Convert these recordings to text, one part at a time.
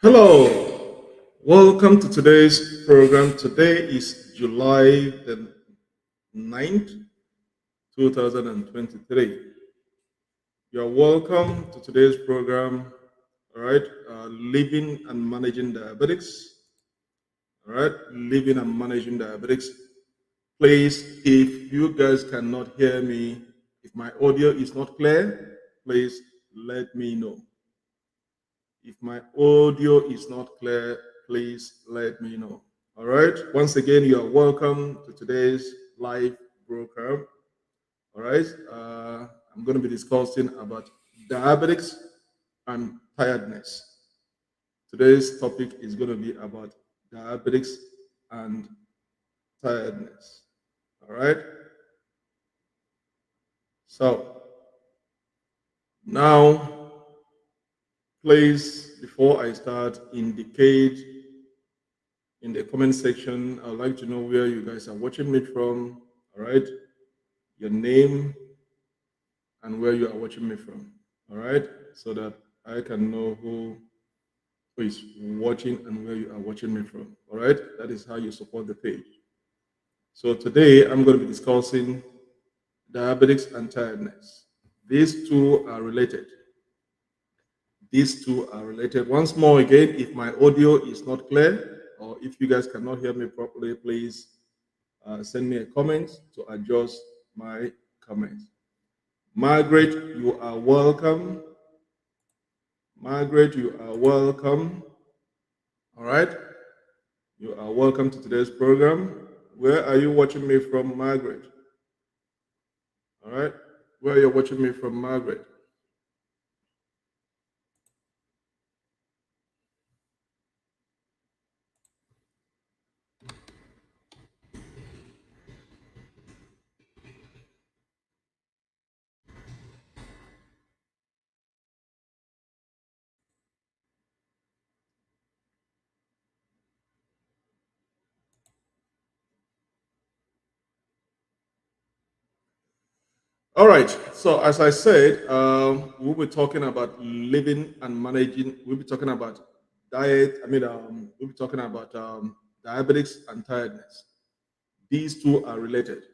Hello, welcome to today's program. Today is July the 9th, 2023. You're welcome to today's program. All right, living and managing diabetics. All right, living and managing diabetics. Please, if you guys cannot hear me, if my audio is not clear, please let me know. If my audio is not clear, please let me know. All right. Once again, you are welcome to today's live broadcast. All right. I'm going to be discussing about diabetics and tiredness. Today's topic is going to be about diabetics and tiredness. All right. So now, please, before I start, indicate in the comment section. I'd like to know where you guys are watching me from. All right. Your name and where you are watching me from. All right, so that I can know who is watching and where you are watching me from. All right, that is how you support the page. So today I'm going to be discussing diabetics and tiredness. These two are related. These two are related. Once more again, if my audio is not clear or if you guys cannot hear me properly, please send me a comment to adjust my comments. Margaret, you are welcome. Margaret, you are welcome. All right. You are welcome to today's program. Where are you watching me from, Margaret? All right. Where are you watching me from, Margaret? All right. So, as I said, we'll be talking about living and managing. We'll be talking about diet. We'll be talking about diabetics and tiredness. These two are related.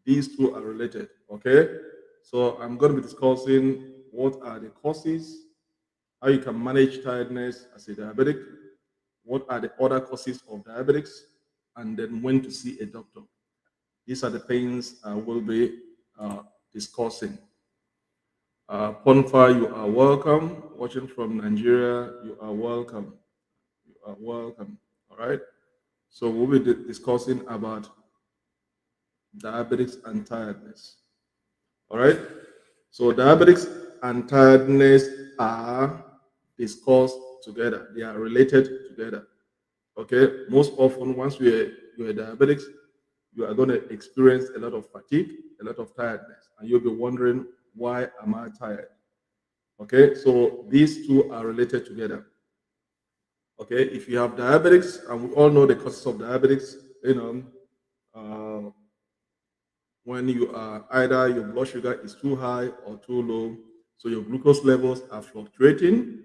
These two are related. Okay. So, I'm going to be discussing what are the causes, how you can manage tiredness as a diabetic, what are the other causes of diabetics, and then when to see a doctor. These are the things I will be discussing. Ponfa, you are welcome. Watching from Nigeria, you are welcome. You are welcome. All right. So we'll be discussing about diabetics and tiredness. All right. So diabetics and tiredness are discussed together. They are related together. Okay. Most often, once you're diabetics, you are going to experience a lot of fatigue, a lot of tiredness, and you'll be wondering, why am I tired? Okay. So these two are related together. Okay. If you have diabetics, and we all know the causes of diabetics, uh, when you are either your blood sugar is too high or too low, so your glucose levels are fluctuating,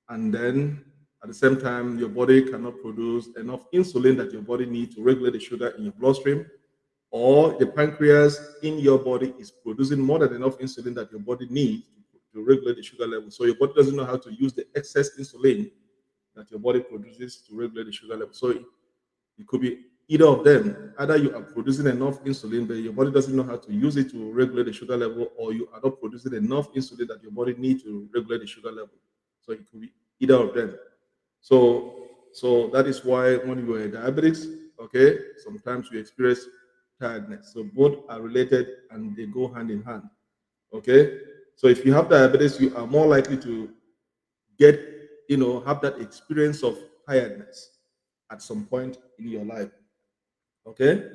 and then at the same time your body cannot produce enough insulin that your body needs to regulate the sugar in your bloodstream, or the pancreas in your body is producing more than enough insulin that your body needs to regulate the sugar level, so your body doesn't know how to use the excess insulin that your body produces to regulate the sugar level. So it could be either of them. Either you are producing enough insulin, but your body doesn't know how to use it to regulate the sugar level, or you are not producing enough insulin that your body needs to regulate the sugar level. So it could be either of them. So that is why when you are diabetics, okay, sometimes you experience tiredness. So both are related and they go hand in hand. Okay. So if you have diabetes, you are more likely to get, have that experience of tiredness at some point in your life. Okay.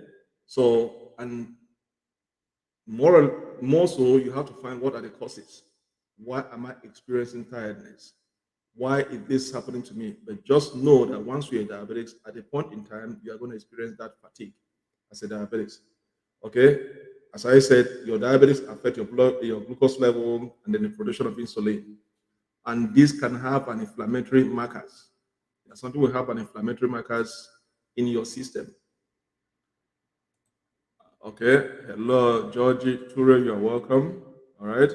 So, and more so, you have to find what are the causes. Why am I experiencing tiredness? Why is this happening to me? But just know that once you're diabetics, at a point in time, you are going to experience that fatigue as a diabetics. Okay. As I said, your diabetes affect your blood, your glucose level, and then the production of insulin. and this can have an inflammatory markers. Something will have an inflammatory markers in your system. Okay. Hello, Georgie Ture, you're welcome. All right.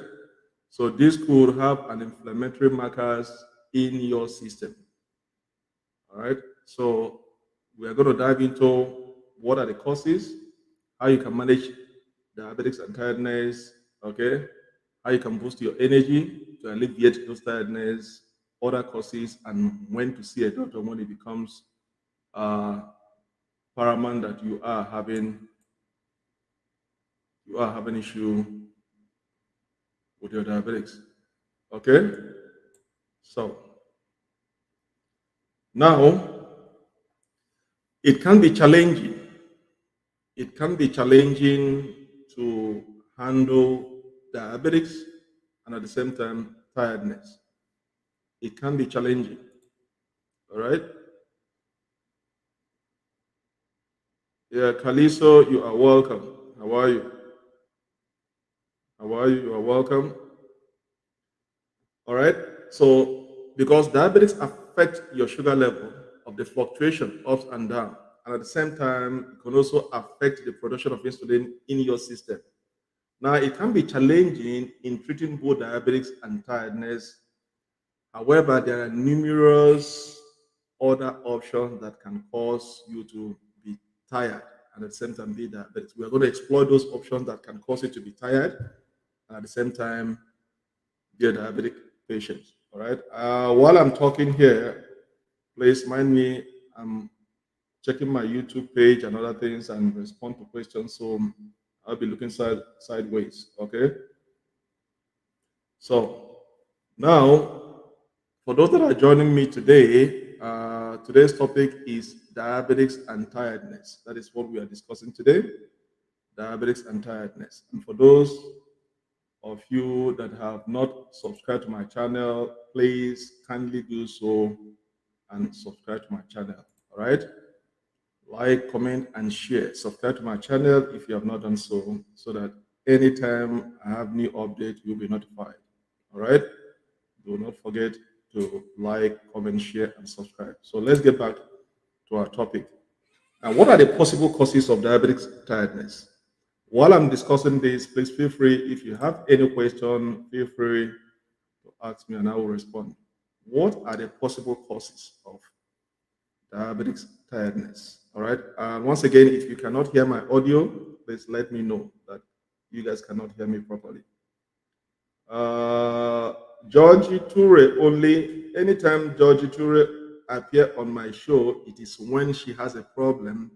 So this could have an inflammatory markers in your system. All right. So we are going to dive into what are the causes, how you can manage diabetics and tiredness. Okay. How you can boost your energy to alleviate those tiredness, other causes, and when to see a doctor when it becomes uh, paramount that you are having issue with your diabetics. Okay. So now it can be challenging. It can be challenging to handle diabetics and at the same time tiredness. It can be challenging. All right. Yeah, Kaliso, you are welcome. How are you? How are you? You are welcome. All right. So, because diabetics affect your sugar level of the fluctuation ups and down, and at the same time, it can also affect the production of insulin in your system. Now, it can be challenging in treating both diabetics and tiredness. However, there are numerous other options that can cause you to be tired and at the same time be diabetic. We are going to explore those options that can cause you to be tired and at the same time be a diabetic patient. All right. While I'm talking here, please mind me. I'm checking my YouTube page and other things and respond to questions. So I'll be looking sideways. Okay. So now, for those that are joining me today, today's topic is diabetics and tiredness. That is what we are discussing today, diabetics and tiredness. And for those of you that have not subscribed to my channel, please kindly do so and subscribe to my channel. All right? Like, comment, and share. Subscribe to my channel if you have not done so that anytime I have new update, you'll be notified. All right? Do not forget to like, comment, share, and subscribe. So let's get back to our topic. And what are the possible causes of diabetic tiredness? While I'm discussing this, please feel free, if you have any question, feel free to ask me and I will respond. What are the possible causes of diabetic tiredness? All right. Once again, if you cannot hear my audio, please let me know that you guys cannot hear me properly. Uh, Georgie Ture only. Anytime Georgie Ture appear on my show, it is when she has a problem.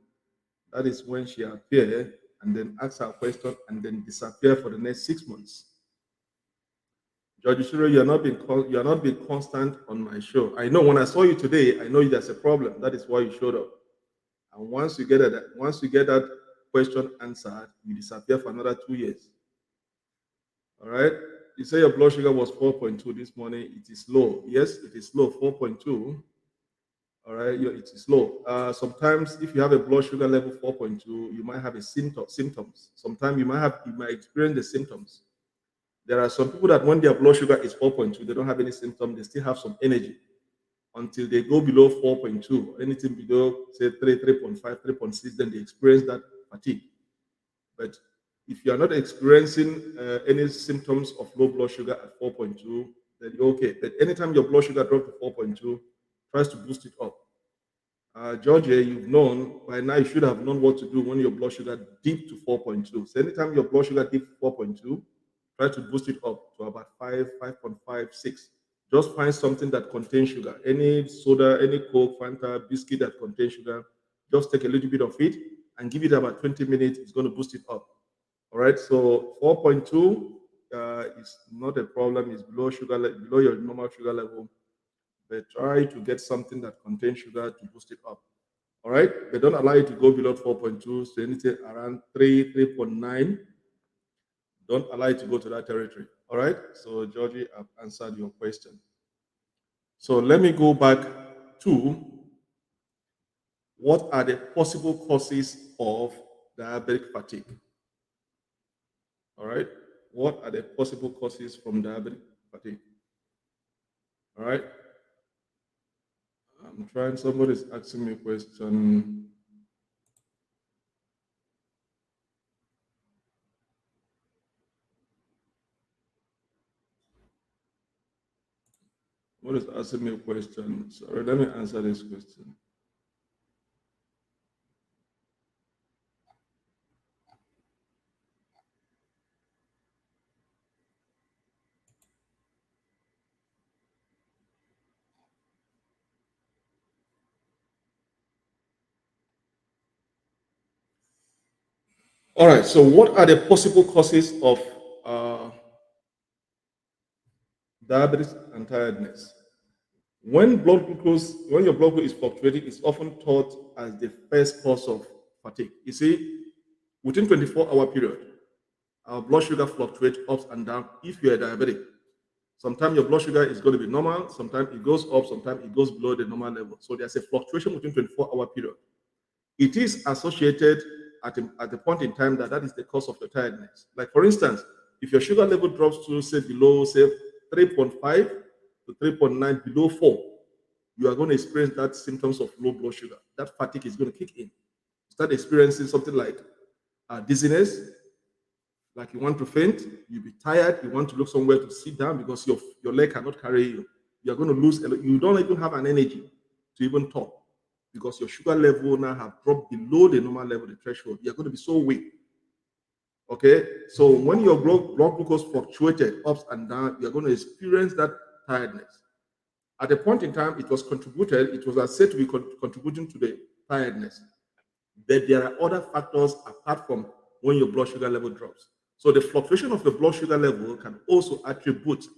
That is when she appear and then ask her question and then disappear for the next 6 months. Georgie Ture, you are not being constant on my show. I know when I saw you today, I know there's a problem. That is why you showed up. And once you get that question answered, you disappear for another 2 years. All right. You say your blood sugar was 4.2 this morning. It is low. Yes, it is low, 4.2. All right. It is low. Sometimes if you have a blood sugar level 4.2, you might have a symptoms. Sometimes you might experience the symptoms. There are some people that when their blood sugar is 4.2, they don't have any symptom. They still have some energy until they go below 4.2. Anything below, say 3, 3.5, 3.6, then they experience that fatigue. But if you are not experiencing any symptoms of low blood sugar at 4.2, then you're okay. But anytime your blood sugar drops to 4.2, tries to boost it up. Georgia, you've known by now, you should have known what to do when your blood sugar dipped to 4.2. So anytime your blood sugar dips to 4.2, try to boost it up to about 5, 5.5, 6. Just find something that contains sugar. Any soda, any Coke, Fanta, biscuit that contains sugar, just take a little bit of it and give it about 20 minutes. It's going to boost it up. All right. So 4.2 is not a problem. It's below your normal sugar level. But try to get something that contains sugar to boost it up. All right. They don't allow you to go below 4.2. So anything around 3, 3.9, don't allow you to go to that territory. All right. So Georgie, I've answered your question. So let me go back to what are the possible causes of diabetic fatigue. All right. What are the possible causes from diabetic fatigue? All right. I'm trying. Somebody's asking me a question. What is asking me a question? Sorry, let me answer this question. All right. So, what are the possible causes of uh, diabetes and tiredness? When your blood glucose is fluctuating, it's often thought as the first cause of fatigue. You see, within 24-hour period, our blood sugar fluctuates ups and down if you're a diabetic. Sometimes your blood sugar is going to be normal, sometimes it goes up, sometimes it goes below the normal level. So there's a fluctuation within 24-hour period. It is associated at a point in time that is the cause of your tiredness. Like for instance, if your sugar level drops to say below say 3.5 to 3.9 below 4, you are going to experience that symptoms of low blood sugar. That fatigue is going to kick in. Start experiencing something like dizziness, like you want to faint, you'll be tired, you want to look somewhere to sit down because your leg cannot carry you. You're going to lose, you don't even have an energy to even talk because your sugar level now have dropped below the normal level, the threshold. You're going to be so weak. Okay, so when your blood glucose fluctuated ups and down, you're going to experience that tiredness. At a point in time, it was said to be contributing to the tiredness. But there are other factors apart from when your blood sugar level drops. So the fluctuation of the blood sugar level can also attribute to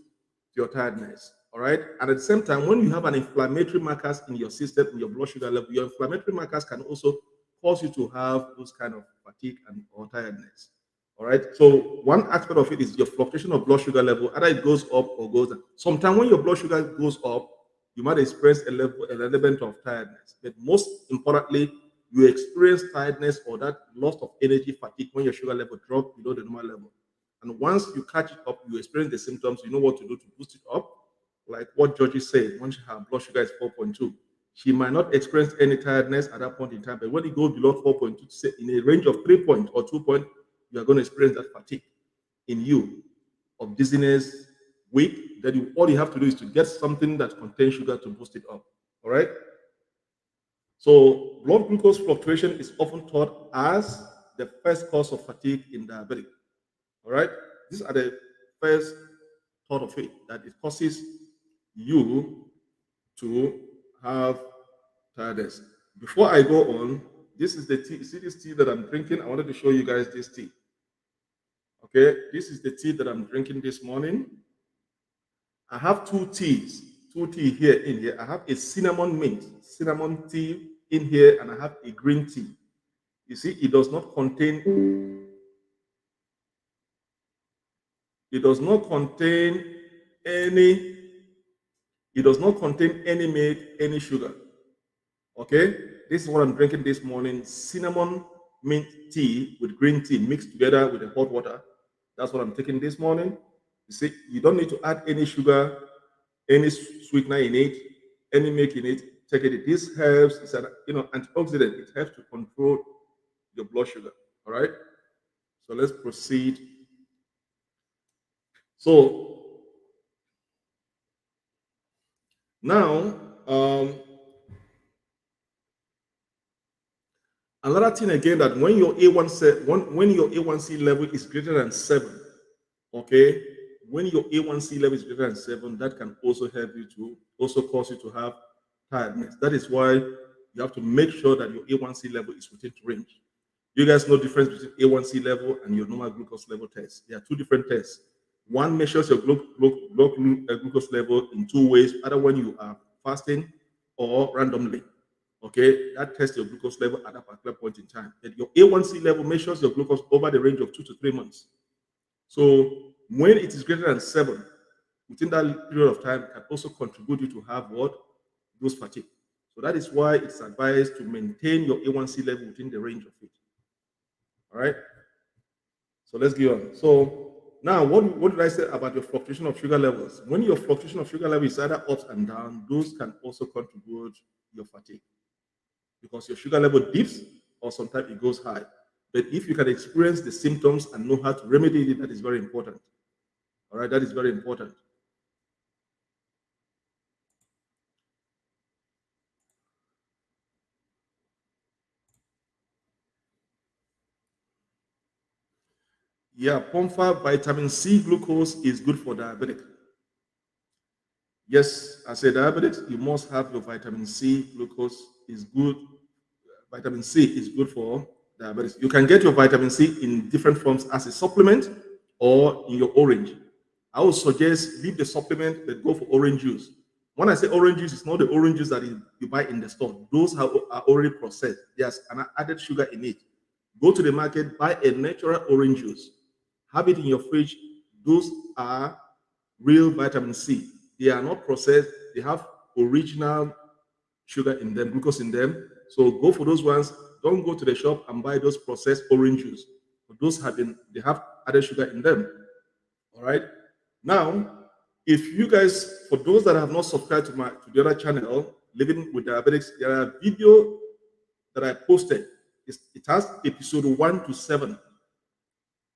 your tiredness. All right. And at the same time, when you have an inflammatory markers in your system, in your blood sugar level, your inflammatory markers can also cause you to have those kind of fatigue and or tiredness. All right. So one aspect of it is your fluctuation of blood sugar level, either it goes up or goes down. Sometimes when your blood sugar goes up, you might experience an element of tiredness. But most importantly, you experience tiredness or that loss of energy fatigue when your sugar level drops below the normal level. And once you catch it up, you experience the symptoms, you know what to do to boost it up. Like what Georgie said, when her blood sugar is 4.2, she might not experience any tiredness at that point in time. But when it goes below 4.2, say in a range of 3 point or 2 point, you are going to experience that fatigue in you of dizziness, weak. Then all you have to do is to get something that contains sugar to boost it up. All right. So blood glucose fluctuation is often thought as the first cause of fatigue in diabetic. All right, these are the first thought of it that it causes you to have tiredness. Before I go on, this is the tea. You see this tea that I'm drinking? I wanted to show you guys this tea. Okay, this is the tea that I'm drinking this morning. I have two tea here in here. I have a cinnamon tea in here, and I have a green tea. You see, it does not contain any, it does not contain any milk, any sugar. Okay, this is what I'm drinking this morning: cinnamon mint tea with green tea mixed together with the hot water. That's what I'm taking this morning. You see, you don't need to add any sugar, any sweetener in it, any milk in it. Take it. This helps. It's an antioxidant. It helps to control your blood sugar. All right. So let's proceed. So now, another thing again that when your when your A1C level is greater than 7, okay, when your A1C level is greater than 7, that can also help you to also cause you to have tiredness. That is why you have to make sure that your A1C level is within range. You guys know the difference between A1C level and your normal glucose level test. There are two different tests. One measures your glucose level in two ways, either when you are fasting or randomly. Okay, that tests your glucose level at that particular point in time. And your A1C level measures your glucose over the range of 2 to 3 months. So when it is greater than 7, within that period of time, can also contribute you to have what? Those fatigue. So that is why it's advised to maintain your A1C level within the range of it. All right. So let's go on. So Now, what did I say about your fluctuation of sugar levels? When your fluctuation of sugar level is either up and down, those can also contribute your fatigue because your sugar level dips or sometimes it goes high. But if you can experience the symptoms and know how to remedy it, that is very important. All right, that is very important. Yeah, Pomfa vitamin C glucose is good for diabetic. Yes, as a diabetic, you must have your vitamin C glucose is good. Vitamin C is good for diabetes. You can get your vitamin C in different forms as a supplement or in your orange. I would suggest leave the supplement but go for orange juice. When I say orange juice, it's not the orange juice that you buy in the store. Those are already processed. There's an added sugar in it. Go to the market, buy a natural orange juice. Have it in your fridge. Those are real vitamin C. They are not processed. They have original sugar in them, glucose in them. So go for those ones. Don't go to the shop and buy those processed orange juice. Those they have added sugar in them. All right. Now, if you guys, for those that have not subscribed to the other channel, Living with Diabetics, there are video that I posted. It has episode 1 to 7.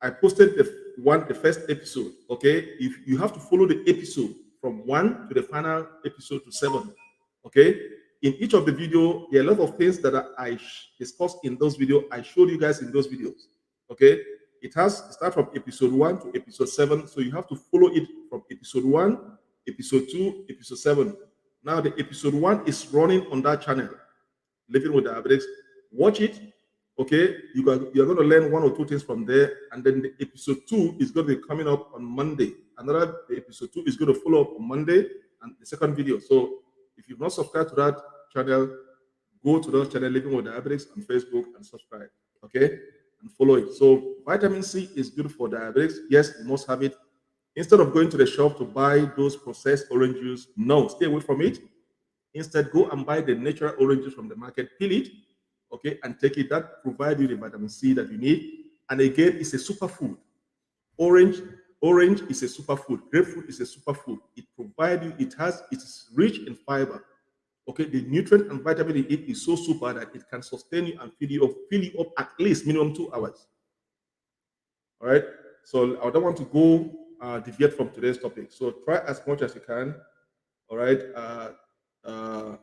I posted the first episode. Okay, if you have to follow the episode from 1 to the final episode to 7. Okay, in each of the video, there are a lot of things that I discussed in those videos. I showed you guys in those videos. Okay, it start from episode 1 to episode 7, so you have to follow it from episode 1, episode 2, episode 7. Now the episode 1 is running on that channel, Living with Diabetics. Watch it. Okay, you're going to learn 1 or 2 things from there, and then the episode 2 is going to be coming up on Monday. The episode 2 is going to follow up on Monday, and the second video. So if you've not subscribed to that channel, go to that channel, Living with Diabetics, on Facebook, and subscribe. Okay, and follow it. So vitamin C is good for diabetics. Yes, you must have it. Instead of going to the shop to buy those processed orange juice, no, stay away from it. Instead, go and buy the natural oranges from the market, peel it, okay, and take it. That provides you the vitamin C that you need. And again, it's a superfood. Orange, orange is a superfood. Grapefruit is a superfood. It provides you, it's rich in fiber. Okay, the nutrient and vitamin in it is so super that it can sustain you and fill you up at least minimum 2 hours. All right. So I don't want to go deviate from today's topic. So try as much as you can. All right. Uh,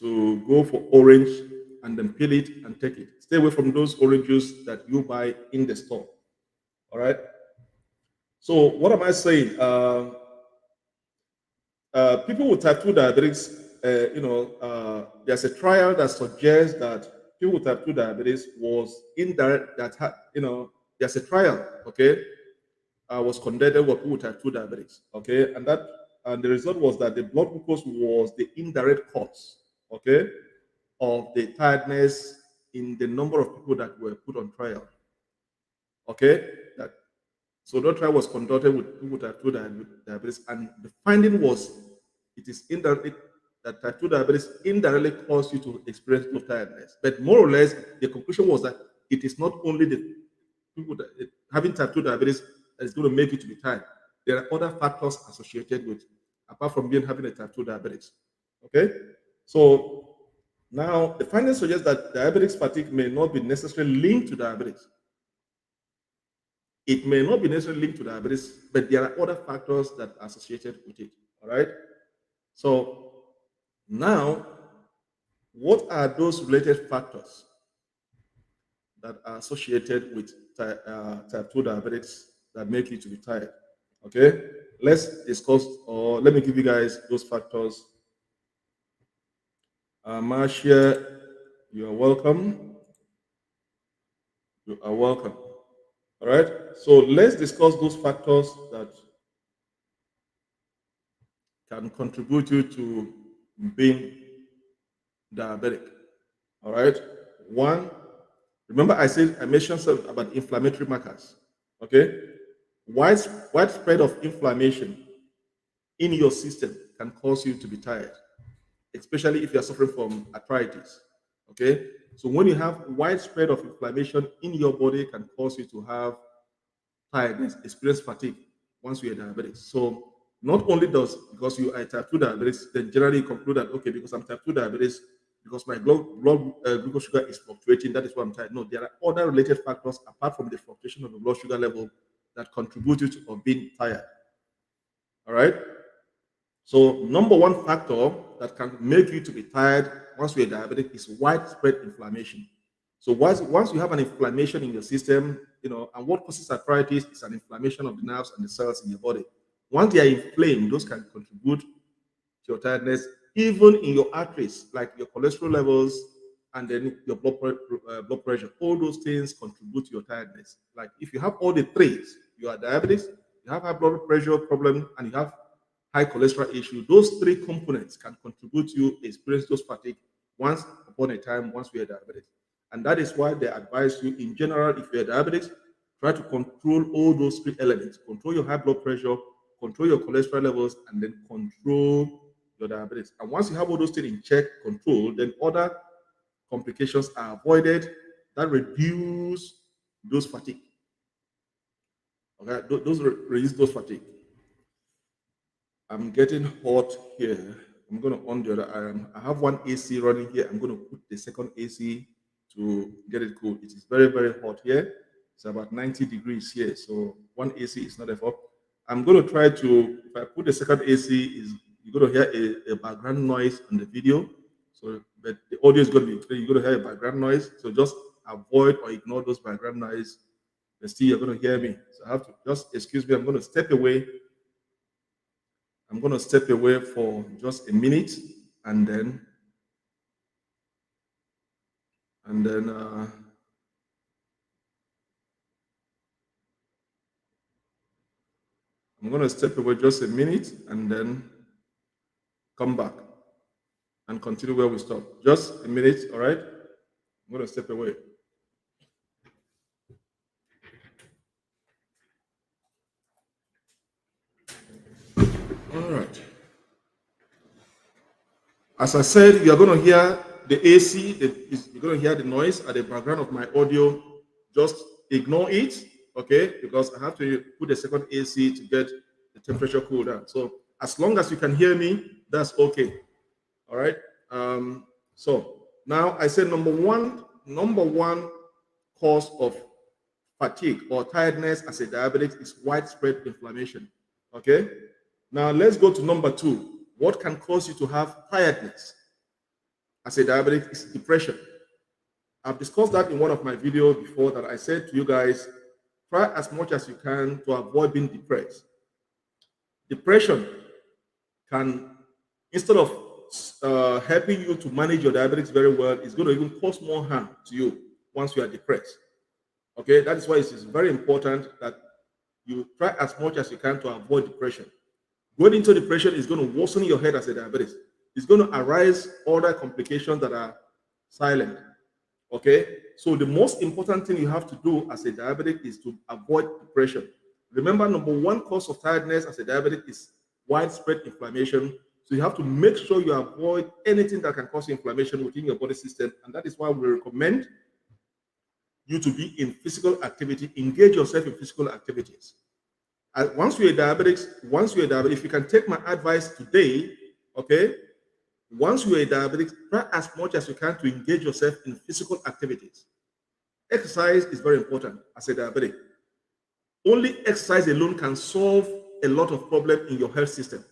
to go for orange and then peel it and take it. Stay away from those orange juice that you buy in the store. All right. So what am I saying? People with type 2 diabetes, there's a trial that suggests that people with type 2 diabetes was indirect. There's a trial. Okay, was conducted with people with type 2 diabetes. Okay, and the result was that the blood glucose was the indirect cause. Okay, of the tiredness in the number of people that were put on trial. Okay, so that trial was conducted with people with type 2 diabetes, and the finding was it is indirectly that type 2 diabetes indirectly causes you to experience low tiredness. But more or less, the conclusion was that it is not only the people that having type 2 diabetes that is going to make you to be tired. There are other factors associated with, apart from having a type 2 diabetes. Okay, so now the findings suggest that diabetic fatigue may not be necessarily linked to diabetes. It may not be necessarily linked to diabetes, but there are other factors that are associated with it. All right. So now, what are those related factors that are associated with type 2 diabetics that make you to be tired? Okay. Let's discuss, or let me give you guys those factors. Marcia, you are welcome. You are welcome. All right. So let's discuss those factors that can contribute you to being diabetic. All right. One, remember I mentioned something about inflammatory markers. Okay. Widespread of inflammation in your system can cause you to be tired, especially if you're suffering from arthritis. Okay. So when you have widespread of inflammation in your body, can cause you to have tiredness, experience fatigue once you're diabetic. So not only does because you are type 2 diabetes, then generally you conclude that okay, because I'm type 2 diabetes, because my blood glucose sugar is fluctuating, that is why I'm tired. No, there are other related factors apart from the fluctuation of the blood sugar level that contribute to of being tired. All right. So number one factor that can make you to be tired once you're diabetic is widespread inflammation. So once you have an inflammation in your system, and what causes arthritis is an inflammation of the nerves and the cells in your body. Once they are inflamed, those can contribute to your tiredness, even in your arteries, like your cholesterol levels and then your blood pressure. All those things contribute to your tiredness. Like if you have all the traits, you are diabetes, you have high blood pressure problem, and you have high cholesterol issue. Those three components can contribute to you experience those fatigue once upon a time once we are diabetic. And that is why they advise you in general, if you're diabetic, try to control all those three elements. Control your high blood pressure, control your cholesterol levels, and then control your diabetes. And once you have all those things in check, control, then other complications are avoided that reduce those fatigue. Okay, those reduce those fatigue. I'm getting hot here. I'm going to on the other. I have one AC running here. I'm going to put the second AC to get it cool. It is very, very hot here. It's about 90 degrees here. So one AC is not enough. I'm going to try to, if I put the second AC, you're going to hear a background noise on the video. So, but the audio is going to be clear. You're going to hear a background noise. So just avoid or ignore those background noise. But still, you're going to hear me. So I have to just excuse me. I'm going to step away. I'm going to step away for just a minute, and then I'm going to step away just a minute and then come back and continue where we stop. Just a minute, all right? I'm going to step away. All right. As I said, you're going to hear the AC, you're going to hear the noise at the background of my audio. Just ignore it, okay? Because I have to put a second AC to get the temperature cool down. So as long as you can hear me, that's okay. All right. So now I said number one cause of fatigue or tiredness as a diabetic is widespread inflammation. Okay. Now let's go to number two. What can cause you to have tiredness as a diabetic is depression. I've discussed that in one of my videos before that I said to you guys, try as much as you can to avoid being depressed. Depression can, instead of helping you to manage your diabetes very well, it's going to even cause more harm to you once you are depressed. Okay, that is why it is very important that you try as much as you can to avoid depression. Going into depression is going to worsen your head as a diabetes. It's going to arise other complications that are silent. Okay, so the most important thing you have to do as a diabetic is to avoid depression. Remember, number one cause of tiredness as a diabetic is widespread inflammation. So you have to make sure you avoid anything that can cause inflammation within your body system. And that is why we recommend you to be in physical activity, engage yourself in physical activities. Once you're a diabetic, if you can take my advice today, okay, once you're a diabetic, try as much as you can to engage yourself in physical activities. Exercise is very important as a diabetic. Only exercise alone can solve a lot of problems in your health system.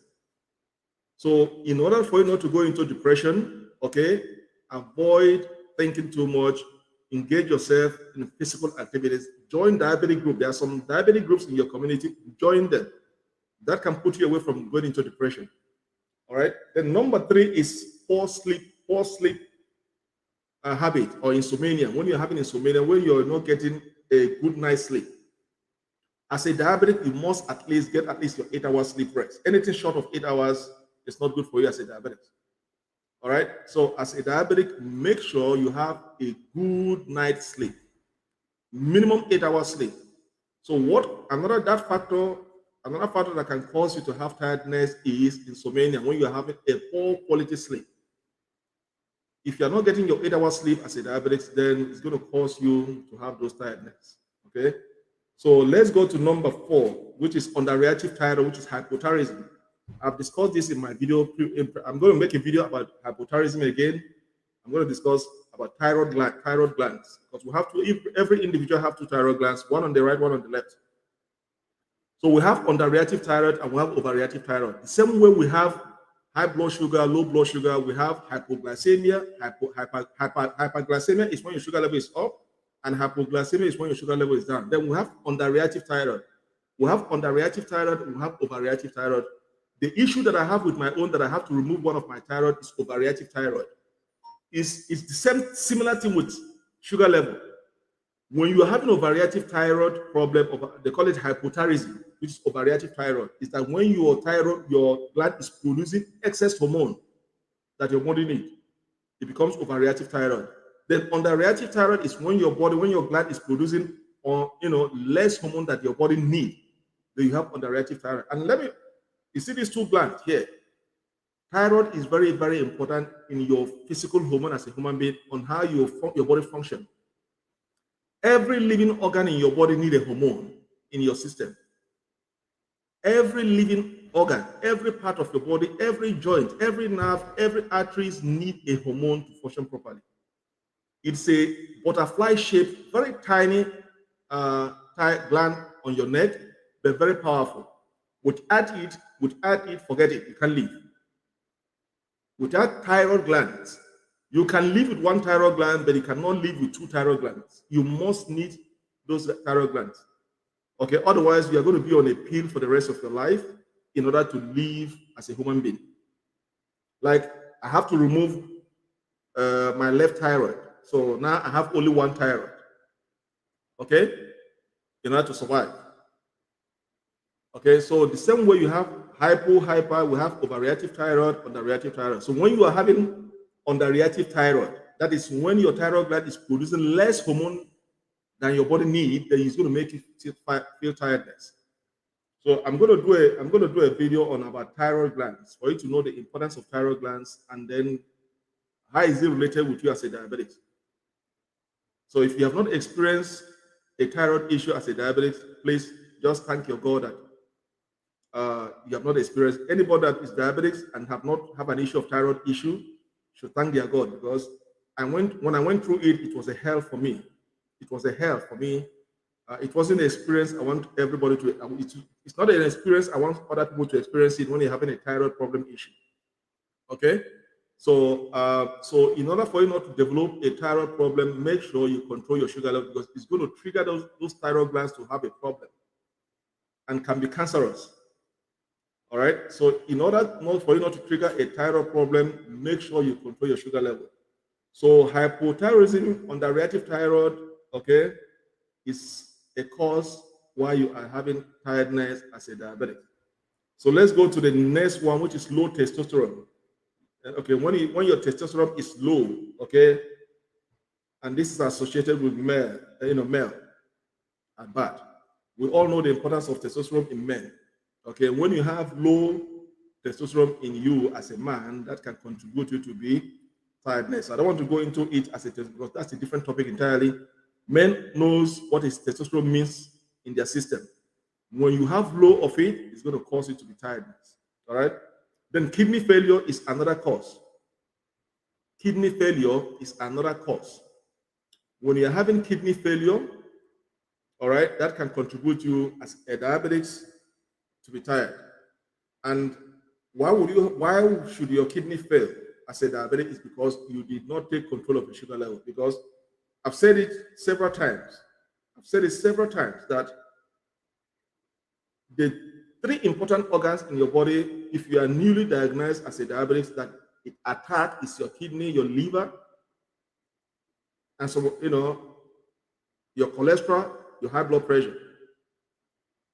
So in order for you not to go into depression, okay, avoid thinking too much, engage yourself in physical activities, join diabetic group. There are some diabetic groups in your community, join them. That can put you away from going into depression. All right. Then number three is poor sleep habit or insomnia. When you're having insomnia, when you're not getting a good night's sleep. As a diabetic, you must at least get at least your 8 hours sleep rest. Anything short of 8 hours is not good for you as a diabetic. All right. So as a diabetic, make sure you have a good night's sleep. Minimum 8 hours sleep. So another factor that can cause you to have tiredness is insomnia when you're having a poor quality sleep. If you're not getting your 8 hours sleep as a diabetic, then it's going to cause you to have those tiredness. Okay. So let's go to number 4, which is underreactive thyroid, which is hypothyroidism. I've discussed this in my video. I'm going to make a video about hypothyroidism again. I'm going to discuss about thyroid glands, because we have to, every individual have 2 thyroid glands, one on the right, one on the left. So we have underreactive thyroid and we have overreactive thyroid. The same way we have high blood sugar, low blood sugar, we have hypoglycemia. Hyperglycemia is when your sugar level is up, and hypoglycemia is when your sugar level is down. Then we have underreactive thyroid. We have underreactive thyroid, we have overreactive thyroid. The issue that I have with my own, that I have to remove one of my thyroid, is overreactive thyroid. It's the same, similar thing with sugar level. When you are having overreactive thyroid problem, they call it hypothyroidism, which is overreactive thyroid, is that when your gland is producing excess hormone that your body needs, it becomes overreactive thyroid. Then underreactive thyroid is when your gland is producing less hormone that your body needs. Then you have underreactive thyroid. And you see these 2 glands here. Thyroid is very, very important in your physical hormone as a human being, on how your body functions. Every living organ in your body needs a hormone in your system. Every living organ, every part of your body, every joint, every nerve, every arteries need a hormone to function properly. It's a butterfly-shaped, very tiny gland on your neck, but very powerful. Without it, forget it. You can't live. Without thyroid glands, you can live with 1 thyroid gland, but you cannot live with 2 thyroid glands. You must need those thyroid glands. Okay, otherwise you are going to be on a pill for the rest of your life in order to live as a human being. Like, I have to remove my left thyroid. So now I have only 1 thyroid. Okay, in order to survive. Okay, so the same way you have hyper, we have overreactive thyroid, underreactive thyroid. So when you are having underreactive thyroid, that is when your thyroid gland is producing less hormone than your body needs, then it's going to make you feel tiredness. So I'm going to do a video on about thyroid glands for you to know the importance of thyroid glands, and then how is it related with you as a diabetic. So if you have not experienced a thyroid issue as a diabetic, please just thank your God that you have not experienced. Anybody that is diabetic and have an issue of thyroid issue should thank their God, because when I went through it, it was a hell for me. It was a hell for me. It wasn't an experience I want everybody to. It's not an experience I want other people to experience it when you're having a thyroid problem issue. Okay, so in order for you not to develop a thyroid problem, make sure you control your sugar level, because it's going to trigger those thyroid glands to have a problem and can be cancerous. All right. So in order for you not to trigger a thyroid problem, make sure you control your sugar level. So hypothyroidism, underreactive thyroid, okay, is a cause why you are having tiredness as a diabetic. So let's go to the next one, which is low testosterone. Okay, when your testosterone is low, okay, and this is associated with male and bad. We all know the importance of testosterone in men. Okay, when you have low testosterone in you as a man, that can contribute you to be tiredness. I don't want to go into it as because that's a different topic entirely. Men knows what is testosterone means in their system. When you have low of it, it's going to cause you to be tiredness. All right. Then kidney failure is another cause. Kidney failure is another cause. When you're having kidney failure, all right, that can contribute you as a diabetic to be tired. And why should your kidney fail as a diabetic? Is because you did not take control of the sugar level. Because I've said it several times. That the 3 important organs in your body, if you are newly diagnosed as a diabetic, that it attack is your kidney, your liver, and so your cholesterol, your high blood pressure.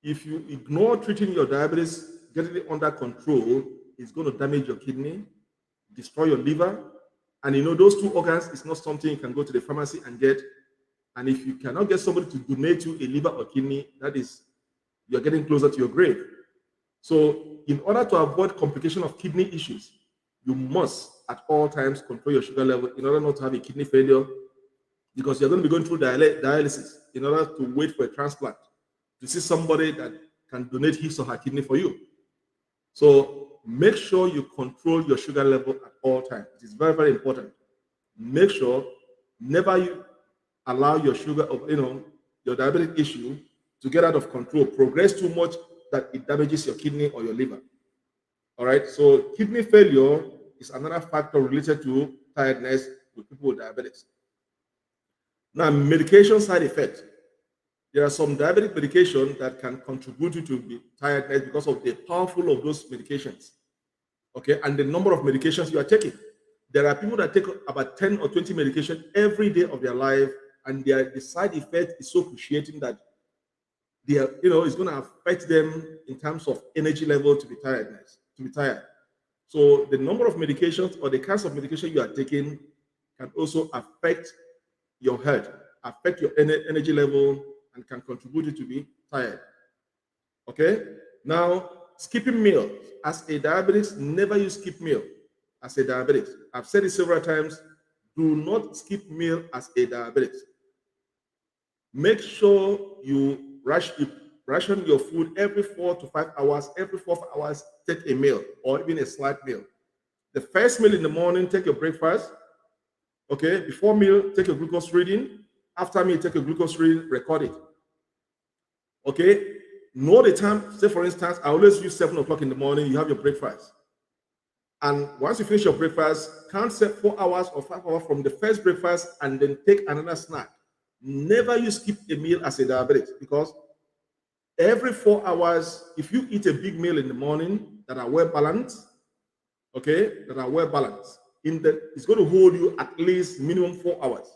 If you ignore treating your diabetes, getting it under control, it's going to damage your kidney, destroy your liver. And those 2 organs is not something you can go to the pharmacy and get. And if you cannot get somebody to donate you a liver or kidney, that is, you're getting closer to your grave. So in order to avoid complication of kidney issues, you must at all times control your sugar level in order not to have a kidney failure, because you're going to be going through dialysis in order to wait for a transplant. to see somebody that can donate his or her kidney for you. So make sure you control your sugar level at all times. It is very, very important. Make sure never you allow your sugar, your diabetic issue to get out of control, progress too much that it damages your kidney or your liver. All right. So kidney failure is another factor related to tiredness with people with diabetes. Now, medication side effects. There are some diabetic medication that can contribute to tiredness because of the powerful of those medications. Okay, and the number of medications you are taking. There are people that take about 10 or 20 medications every day of their life, and the side effect is so cruciating that it's going to affect them in terms of energy level to be tired. So the number of medications or the kinds of medication you are taking can also affect your health, affect your energy level, and can contribute to be tired. Okay? Now, skipping meals. As a diabetic, never you skip meal as a diabetic. I've said it several times. Do not skip meal as a diabetic. Make sure you ration your food every 4 to 5 hours. Every 4 hours, take a meal or even a slight meal. The first meal in the morning, take your breakfast. Okay, before meal, take a glucose reading. After meal, take a glucose reading, record it. Okay, know the time. Say, for instance, I always use 7 o'clock in the morning. You have your breakfast. And once you finish your breakfast, count 4 hours or 5 hours from the first breakfast and then take another snack. Never you skip a meal as a diabetic because every 4 hours, if you eat a big meal in the morning that are well balanced, it's going to hold you at least minimum 4 hours.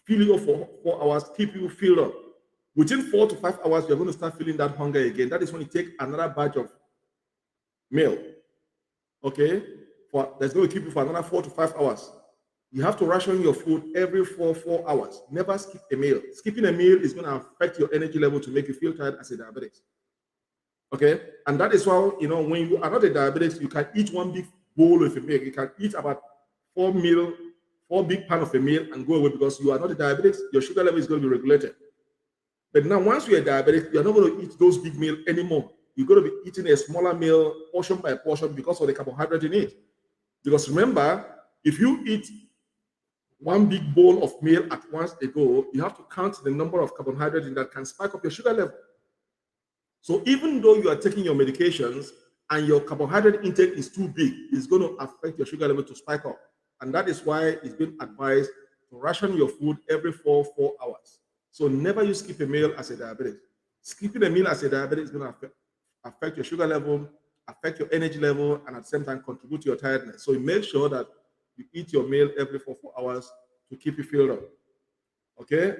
Fill you up for 4 hours, keep you filled up. Within 4 to 5 hours, you're going to start feeling that hunger again. That is when you take another batch of meal. Okay? That's going to keep you for another 4 to 5 hours. You have to ration your food every 4 hours. Never skip a meal. Skipping a meal is going to affect your energy level to make you feel tired as a diabetic. Okay? And that is why, when you are not a diabetic, you can eat one big bowl of a meal. You can eat about 4 big pan of a meal and go away because you are not a diabetic. Your sugar level is going to be regulated. But now, once you're a diabetic, you're not going to eat those big meals anymore. You're going to be eating a smaller meal, portion by portion, because of the carbohydrate in it. Because remember, if you eat one big bowl of meal at once a go, you have to count the number of carbohydrates in that can spike up your sugar level. So even though you are taking your medications and your carbohydrate intake is too big, it's going to affect your sugar level to spike up. And that is why it's been advised to ration your food every 4 hours. So never you skip a meal as a diabetic. Skipping a meal as a diabetic is going to affect your sugar level, affect your energy level, and at the same time contribute to your tiredness. So you make sure that you eat your meal every 4 hours to keep you filled up. Okay?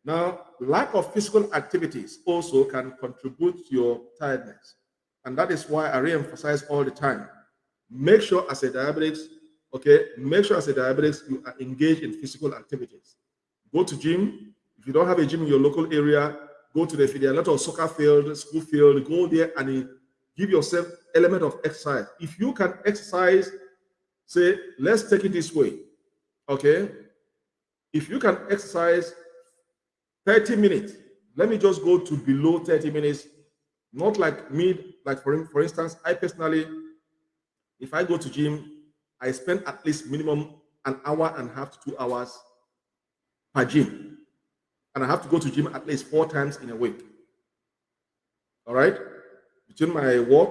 Now, lack of physical activities also can contribute to your tiredness. And that is why I re-emphasize all the time. Make sure as a diabetic, you are engaged in physical activities. Go to gym. If you don't have a gym in your local area, go to there are a lot of soccer field, school field, go there and give yourself element of exercise. If you can exercise, say, let's take it this way. Okay? If you can exercise 30 minutes, let me just go to below 30 minutes, not like me, like for instance, I personally, if I go to gym, I spend at least minimum an hour and a half to 2 hours per gym. And I have to go to gym at least 4 times in a week. All right? Between my work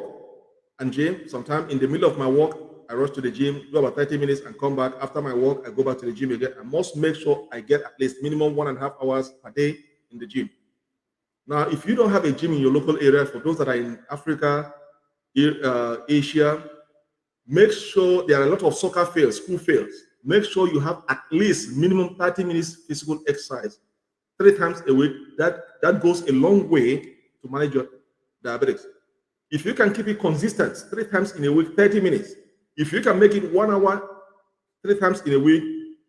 and gym, sometime in the middle of my work, I rush to the gym, do about 30 minutes and come back. After my work, I go back to the gym again. I must make sure I get at least minimum 1.5 hours per day in the gym. Now, if you don't have a gym in your local area, for those that are in Africa, Asia, make sure there are a lot of soccer fields, school fields. Make sure you have at least minimum 30 minutes physical exercise 3 times a week. That goes a long way to manage your diabetes. If you can keep it consistent 3 times in a week, 30 minutes. If you can make it 1 hour 3 times in a week,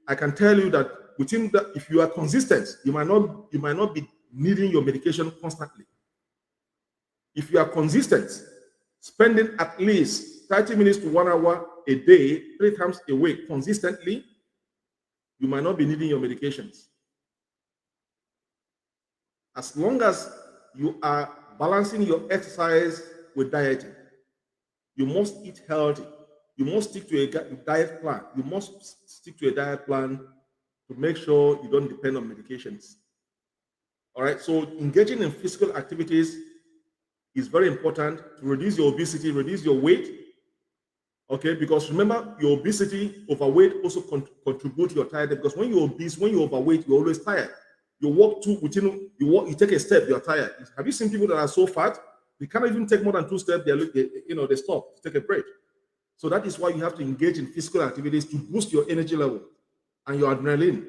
I can tell you that within that, if you are consistent, you might not be needing your medication constantly. If you are consistent, spending at least 30 minutes to 1 hour a day, 3 times a week consistently, you might not be needing your medications. As long as you are balancing your exercise with dieting. You must eat healthy. You must stick to a diet plan. You must stick to a diet plan to make sure you don't depend on medications. All right. So engaging in physical activities is very important to reduce your obesity, reduce your weight. Okay, because remember, your obesity, overweight also contribute to your tiredness. Because when you're obese, when you're overweight, you're always tired. You walk you take a step, you're tired. Have you seen people that are so fat? They can't even take more than two steps. They stop to take a break. So that is why you have to engage in physical activities to boost your energy level and your adrenaline.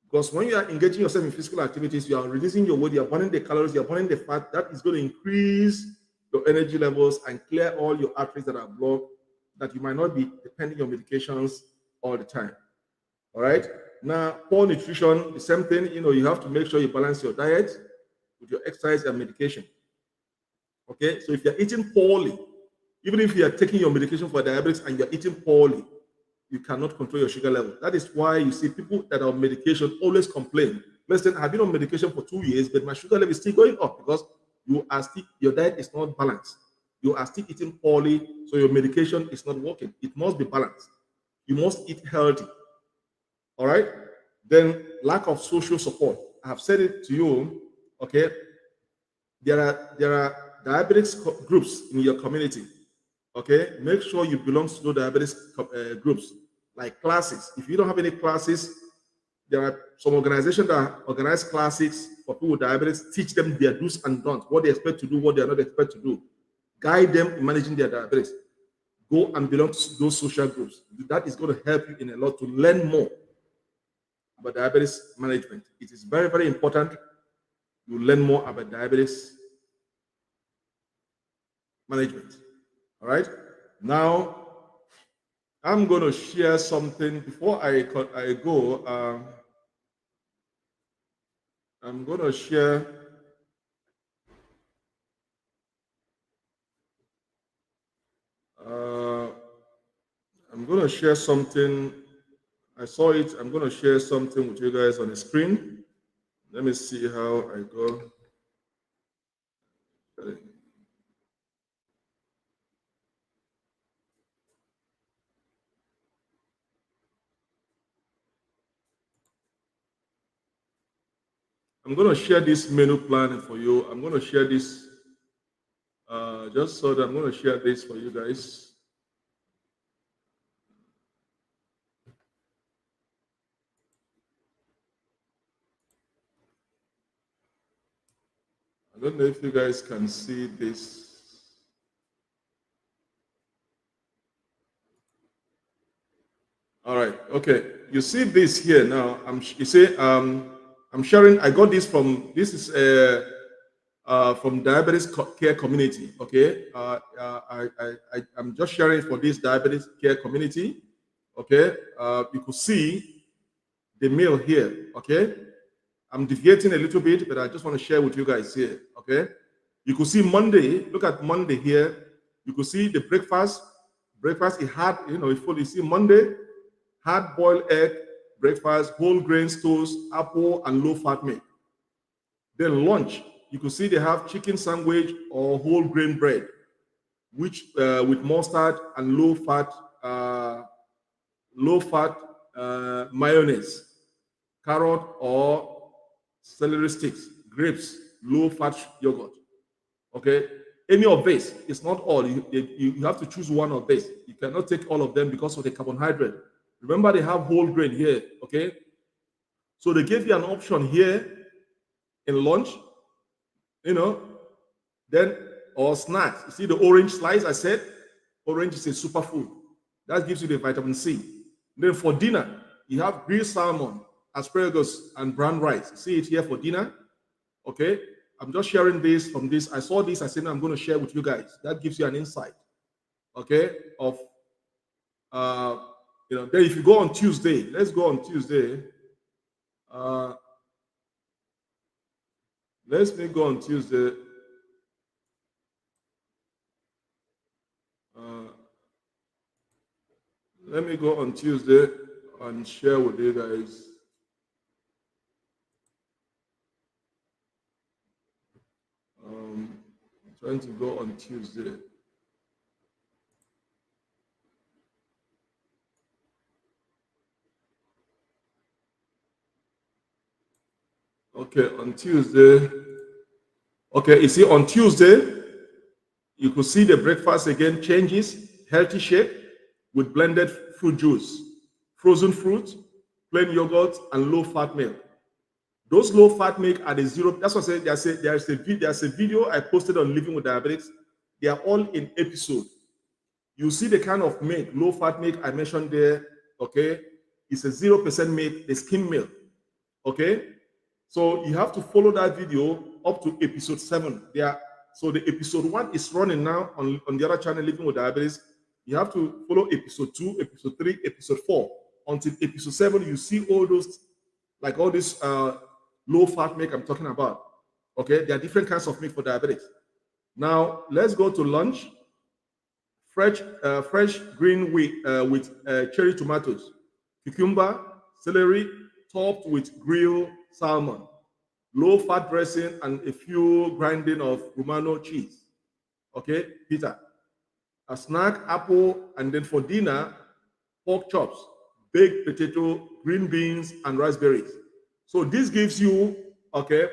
Because when you are engaging yourself in physical activities, you are reducing your weight, you are burning the calories, you are burning the fat. That is going to increase your energy levels and clear all your arteries that are blocked, that you might not be depending on medications all the time. All right. Now, poor nutrition, the same thing. You have to make sure you balance your diet with your exercise and medication. Okay. So if you're eating poorly, even if you are taking your medication for diabetes and you're eating poorly, you cannot control your sugar level. That is why you see people that are on medication always complain. Listen, I've been on medication for 2 years, but my sugar level is still going up because your diet is not balanced. You are still eating poorly, so your medication is not working. It must be balanced. You must eat healthy. All right. Then lack of social support. I have said it to you. Okay. There are diabetes groups in your community. Okay, make sure you belong to those diabetes groups, like classes. If you don't have any classes, there are some organizations that organize classes for people with diabetes, teach them their do's and don'ts, what they expect to do, what they are not expect to do, guide them in managing their diabetes. Go and belong to those social groups. That is going to help you in a lot to learn more about diabetes management. It is very, very important you learn more about diabetes management. All right. Now, I'm going to share something before I go. I'm going to share. Uh, I'm going to share something. I saw it. I'm going to share something with you guys on the screen. Let me see how I go. I'm going to share this menu plan for you. I'm going to share this just so that I'm going to share this for you guys. I don't know if you guys can see this. All right. Okay. You see this here now. I'm sharing. I got this from. This is from diabetes care community. Okay. I'm just sharing for this diabetes care community. Okay. You could see the meal here. Okay. I'm deviating a little bit, but I just want to share with you guys here. Okay. You could see Monday. Look at Monday here. You could see the breakfast. Breakfast. It had. You see Monday. Hard boiled egg, breakfast, whole grains toast, apple, and low fat milk. Then lunch, you can see they have chicken sandwich or whole grain bread, which with mustard and low fat mayonnaise, carrot or celery sticks, grapes, low fat yogurt. Okay, any of this. It's not all. You have to choose one of this. You cannot take all of them because of the carbohydrate. Remember, they have whole grain here. Okay, so they gave you an option here in lunch, you know, then or snacks. You see the orange slice I said? Orange is a superfood. That gives you the vitamin C. Then for dinner, you have grilled salmon, asparagus, and brown rice. You see it here for dinner. Okay. I'm just sharing this from this. I saw this. I said, no, I'm going to share with you guys. That gives you an insight. Okay. Of, then if you go on Tuesday, let's go on Tuesday. Let me go on Tuesday. Let me go on Tuesday and share with you guys. trying to go on Tuesday. Okay, on Tuesday. Okay, you see, on Tuesday, you could see the breakfast again changes, healthy shake with blended fruit juice, frozen fruit, plain yogurt, and low-fat milk. Those low-fat milk are the zero. That's what I said. There's a video I posted on Living with Diabetes. They are all in episode. You see the kind of milk, low-fat milk I mentioned there. Okay, it's a 0% milk, the skim milk. Okay, so you have to follow that video up to episode 7. So the episode 1 is running now on the other channel, Living with Diabetes. You have to follow episode 2, episode 3, episode 4 until episode 7. You see all those, like all this low fat milk I'm talking about. Okay, there are different kinds of milk for diabetics. Now let's go to lunch. Fresh green with cherry tomatoes, cucumber, celery, topped with grilled salmon, low-fat dressing, and a few grinding of Romano cheese. Okay, Peter. A snack, apple, and then for dinner, pork chops, baked potato, green beans, and raspberries. So this gives you, okay,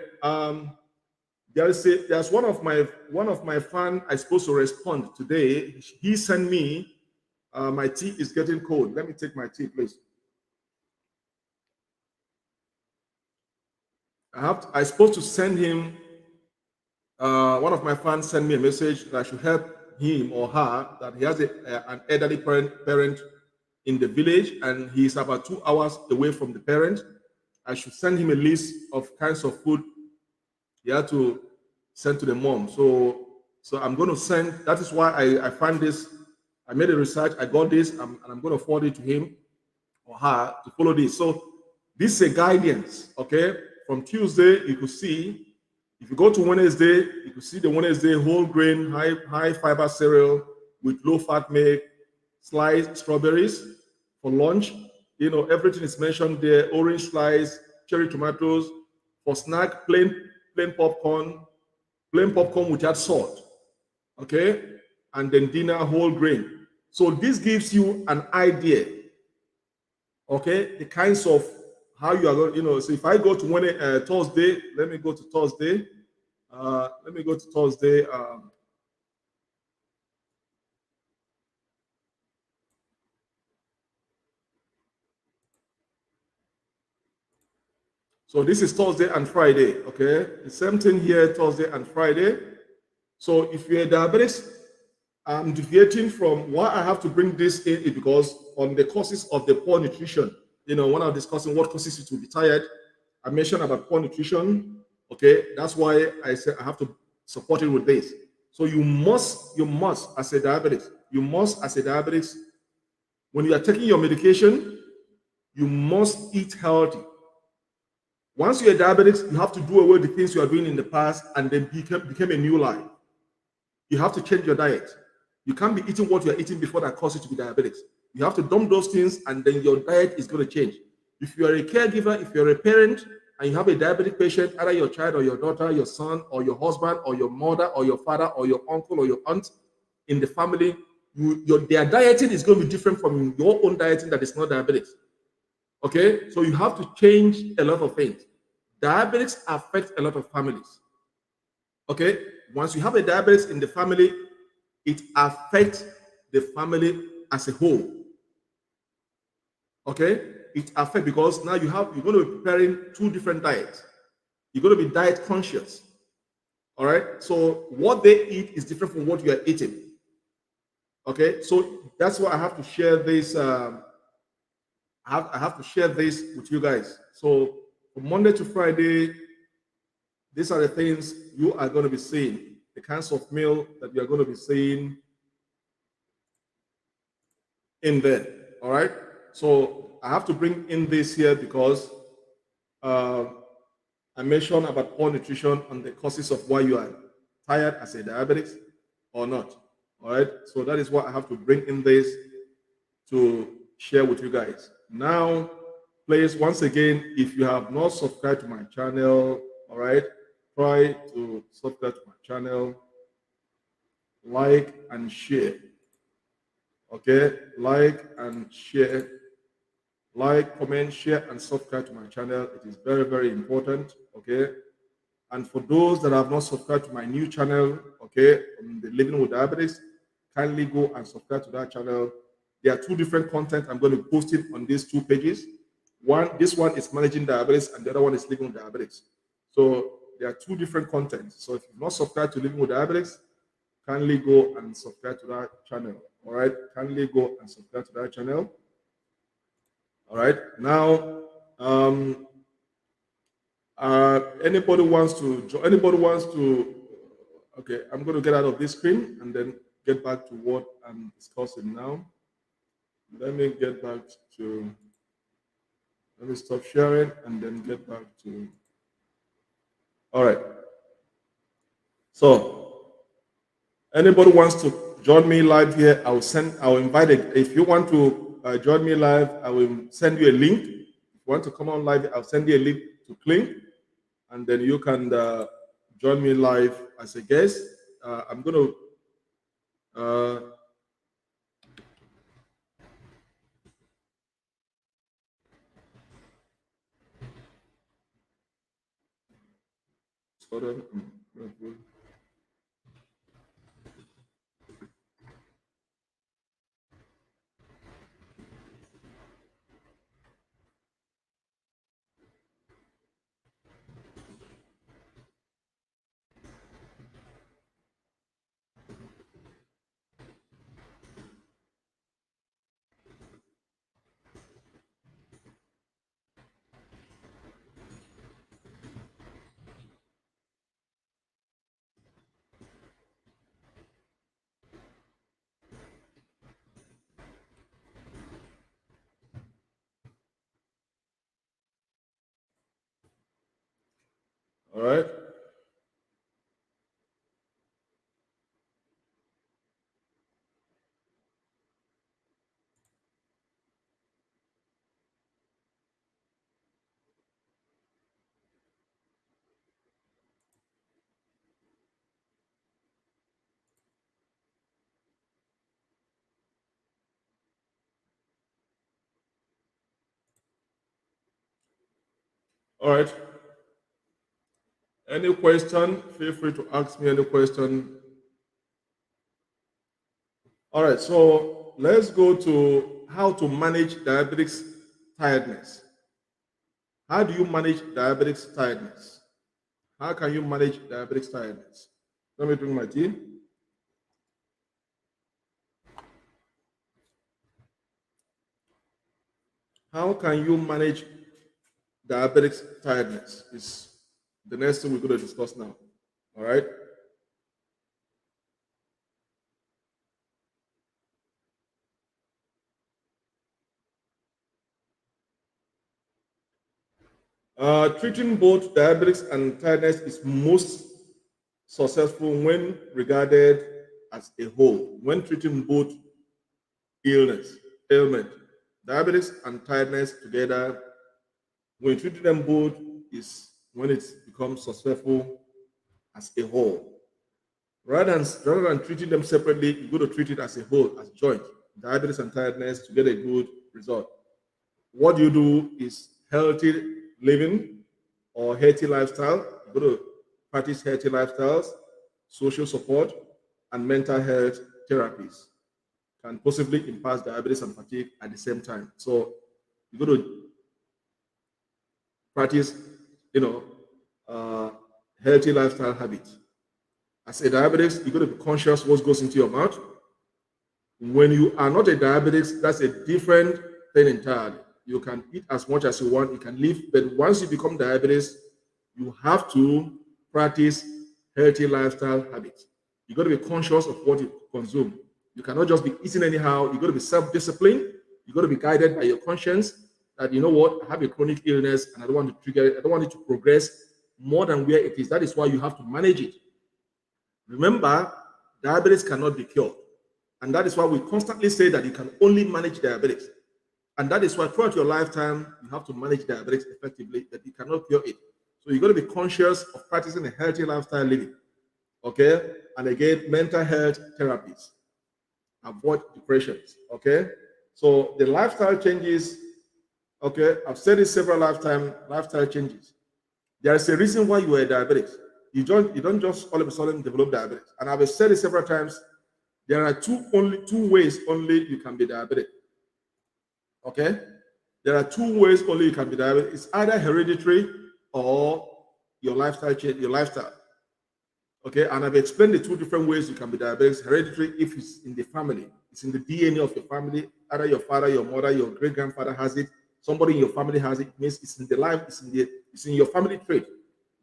there's one of my fan I supposed to respond today. He sent me my tea is getting cold. Let me take my tea, please. I supposed to send him. One of my fans sent me a message that I should help him or her, that he has an elderly parent in the village and he's about 2 hours away from the parent. I should send him a list of kinds of food he had to send to the mom. So I'm going to send. That is why I found this. I made a research. I got this, and I'm going to forward it to him or her to follow this. So this is a guidance. Okay, from Tuesday you could see. If you go to Wednesday, you can see the Wednesday whole grain, high fiber cereal with low fat milk, sliced strawberries for lunch. You know, everything is mentioned there: orange slice, cherry tomatoes. For snack, plain popcorn, without salt. Okay, and then dinner whole grain. So this gives you an idea. Okay, the kinds of how you are going. You know, so if I go to Thursday, let me go to Thursday. Let me go to Thursday. So this is Thursday and Friday, okay? The same thing here, Thursday and Friday. So if you're diabetic, I'm deviating from why I have to bring this in is because on the causes of the poor nutrition, you know, when I'm discussing what causes you to be tired, I mentioned about poor nutrition, okay? That's why I said I have to support it with this. So you must, as a diabetic, when you are taking your medication, you must eat healthy. Once you're a diabetic, you have to do away with the things you are doing in the past and then become a new life. You have to change your diet. You can't be eating what you're eating before that causes you to be diabetic. You have to dump those things and then your diet is going to change. If you are a caregiver, if you're a parent and you have a diabetic patient, either your child or your daughter, your son or your husband or your mother or your father or your uncle or your aunt in the family, their dieting is going to be different from your own dieting that is not diabetic. Okay, so you have to change a lot of things. Diabetics affect a lot of families. Okay, once you have a diabetes in the family, it affects the family as a whole. Okay, it affects because now you're going to be preparing 2 different diets. You're going to be diet conscious. All right, so what they eat is different from what you are eating. Okay, so that's why I have to share this. I have to share this with you guys. So from Monday to Friday, these are the things you are going to be seeing, the kinds of meal that you are going to be seeing in there. All right. So I have to bring in this here because I mentioned about poor nutrition and the causes of why you are tired as a diabetic or not. All right. So that is what I have to bring in this to share with you guys. Now, please, once again, if you have not subscribed to my channel, all right, try to subscribe to my channel. like and share. Okay, like and share, like, comment, share, and subscribe to my channel. It is very, very important. Okay, and for those that have not subscribed to my new channel, okay, on the Living with Diabetes, kindly go and subscribe to that channel. There are two different content I'm going to post it on these two pages. This one is managing diabetes, and the other one is living with diabetes. So there are two different contents. So if you've not subscribed to Living with Diabetes, kindly go and subscribe to that channel. All right, kindly go and subscribe to that channel. All right, now anybody wants to anybody wants to, okay, I'm going to get out of this screen and then get back to what I'm discussing now. Let me get back to, let me stop sharing and then get back to, all right. So anybody wants to join me live here, I'll invite it. If you want to join me live, I will send you a link. If you want to come on live, I'll send you a link to click, and then you can join me live as a guest. I'm going to hold on. All right. All right. Any question? Feel free to ask me any question. All right. So let's go to how to manage diabetics tiredness. How do you manage diabetics tiredness? How can you manage diabetics tiredness? Let me drink my tea. How can you manage diabetics tiredness? Is the next thing we're going to discuss now. All right. Treating both diabetes and tiredness is most successful when regarded as a whole. When treating both ailment, diabetes and tiredness together, when treating them both is when it becomes successful as a whole. Rather than treating them separately, you got to treat it as a whole, as joint. Diabetes and tiredness to get a good result. What you do is healthy living or healthy lifestyle. You got to practice healthy lifestyles, social support, and mental health therapies can possibly impact diabetes and fatigue at the same time. So you got to practice, you know, uh, healthy lifestyle habits. As a diabetes, you got to be conscious what goes into your mouth. When you are not a diabetic, that's a different thing entirely. You can eat as much as you want, you can live, but once you become diabetes, you have to practice healthy lifestyle habits. You got to be conscious of what you consume. You cannot just be eating anyhow. You got to be self-disciplined. You got to be guided by your conscience that, you know what, I have a chronic illness and I don't want to trigger it. I don't want it to progress more than where it is. That is why you have to manage it. Remember, diabetes cannot be cured. And that is why we constantly say that you can only manage diabetes. And that is why throughout your lifetime, you have to manage diabetes effectively, that you cannot cure it. So you got to be conscious of practicing a healthy lifestyle living. Okay? and again, mental health therapies. Avoid depressions. Okay. So the lifestyle changes. Okay, I've said it several lifestyle changes. There is a reason why you are diabetic. You don't just all of a sudden develop diabetes. And I've said it several times. There are two ways only you can be diabetic. Okay? There are two ways only you can be diabetic. It's either hereditary or your lifestyle change, your lifestyle. Okay, and I've explained the two different ways you can be diabetic. Hereditary, if it's in the family, it's in the DNA of your family. Either your father, your mother, your great grandfather has it. Somebody in your family has it. It means it's in the life. It's in your family trait.